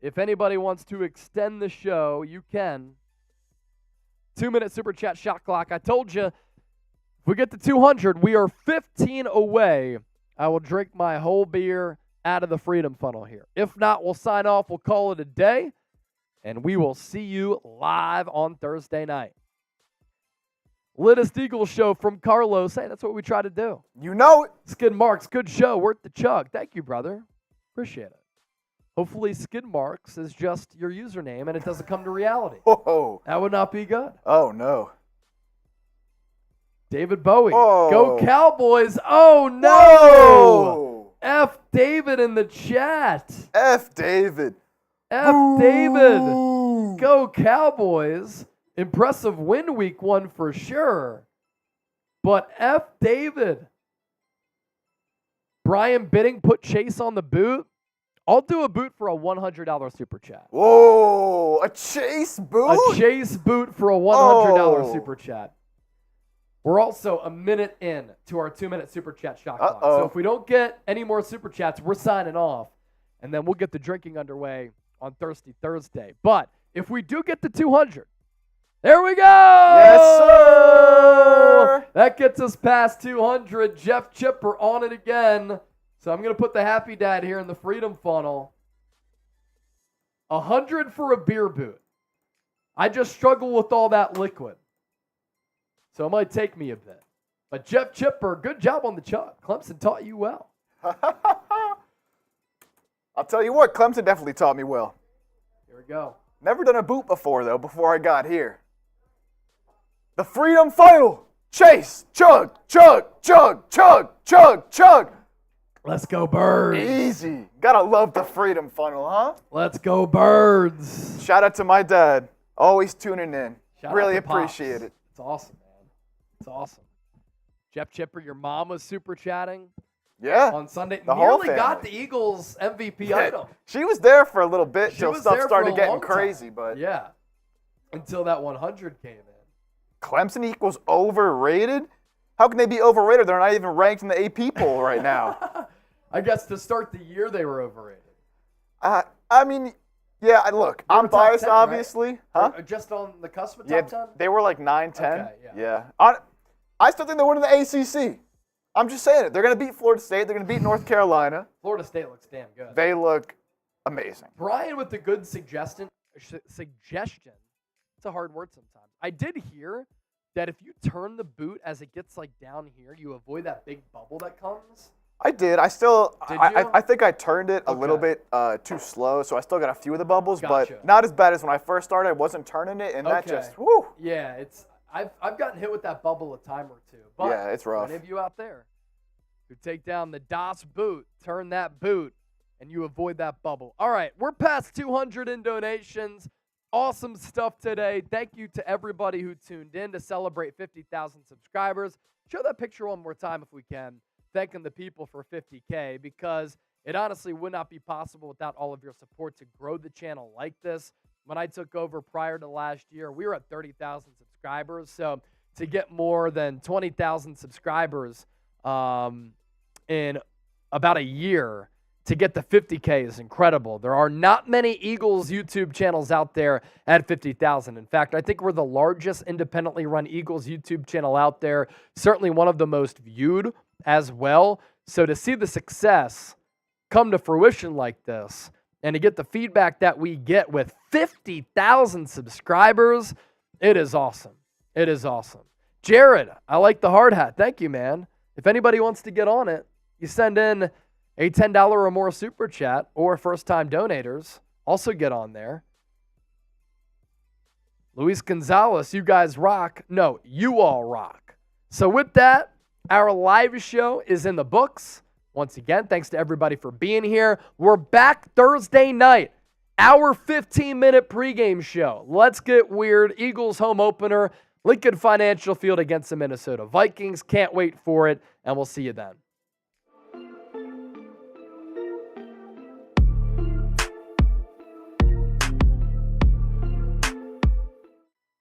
If anybody wants to extend the show, you can. 2-minute Super Chat shot clock. I told you, if we get to 200, we are 15 away. I will drink my whole beer out of the Freedom Funnel here. If not, we'll sign off. We'll call it a day. And we will see you live on Thursday night. Littest Eagle Show from Carlos. Hey, that's what we try to do. You know it. Skid Marks, good show. Worth the chug. Thank you, brother. Appreciate it. Hopefully Skid Marks is just your username and it doesn't come to reality. Oh. That would not be good. Oh, no. David Bowie. Oh. Go Cowboys. Oh, no. Whoa. F. David in the chat. F. David. F. David. Go Cowboys. Impressive win week 1 for sure. But F. David. Brian Bidding put Chase on the boot. I'll do a boot for a $100 super chat. Whoa, a Chase boot? A Chase boot for a $100 super chat. We're also a minute in to our 2-minute super chat shot clock. So if we don't get any more super chats, we're signing off. And then we'll get the drinking underway on Thirsty Thursday. But if we do get to 200, there we go! Yes, sir! That gets us past 200. Jeff Chipper on it again. So I'm going to put the Happy Dad here in the Freedom Funnel. 100 for a beer boot. I just struggle with all that liquid. So it might take me a bit. But Jeff Chipper, good job on the chug. Clemson taught you well. I'll tell you what, Clemson definitely taught me well. Here we go. Never done a boot before, though, before I got here. The Freedom Final. Chase, chug, chug, chug, chug, chug, chug. Let's go, Birds. Easy. Gotta love the Freedom Funnel, huh? Let's go, Birds. Shout out to my dad. Always tuning in. Shout really out to Pops. appreciate it. It's awesome, man. It's awesome. Jeff Chipper, your mom was super chatting. Yeah. On Sunday. The whole Nearly got family. the Eagles MVP item. She was there for a little bit She till was stuff there started for a getting long crazy, time. but Yeah. Until that 100 came in. Clemson equals overrated? How can they be overrated? They're not even ranked in the AP poll right now. I guess to start the year they were overrated. I mean, yeah, look, They were I'm top biased, 10, right? obviously. Huh? Or just on the cusp of Yeah, top 10? they were like 9-10. Okay, yeah. I still think they're winning the ACC. I'm just saying it. They're going to beat Florida State. They're going to beat North Carolina. Florida State looks damn good. They look amazing. Brian with the good suggestion. It's a hard word sometimes. I did hear that if you turn the boot as it gets like down here, you avoid that big bubble that comes. I did. I still, Did I you? think I turned it a little Okay. bit too slow, so I still got a few of the bubbles, Gotcha. but not as bad as when I first started. I wasn't turning it, and that Okay. just, whoo. Yeah, I've gotten hit with that bubble a time or two. But Yeah, it's rough. Any of you out there who take down the DOS boot, turn that boot, and you avoid that bubble. All right, we're past 200 in donations. Awesome stuff today. Thank you to everybody who tuned in to celebrate 50,000 subscribers. Show that picture one more time if we can. Thanking the people for 50K because It honestly would not be possible without all of your support to grow the channel like this. When I took over prior to last year, we were at 30,000 subscribers. So to get more than 20,000 subscribers in about a year, to get to 50K is incredible. There are not many Eagles YouTube channels out there at 50,000. In fact, I think we're the largest independently run Eagles YouTube channel out there. Certainly one of the most viewed as well. So to see the success come to fruition like this and to get the feedback that we get with 50,000 subscribers, it is awesome. It is awesome. Jared, I like the hard hat. Thank you, man. If anybody wants to get on it, you send in a $10 or more super chat, or first-time donators also get on there. Luis Gonzalez, you guys rock. No, you all rock. So with that, our live show is in the books. Once again, thanks to everybody for being here. We're back Thursday night, our 15-minute pregame show. Let's get weird. Eagles home opener, Lincoln Financial Field against the Minnesota Vikings. Can't wait for it, and we'll see you then.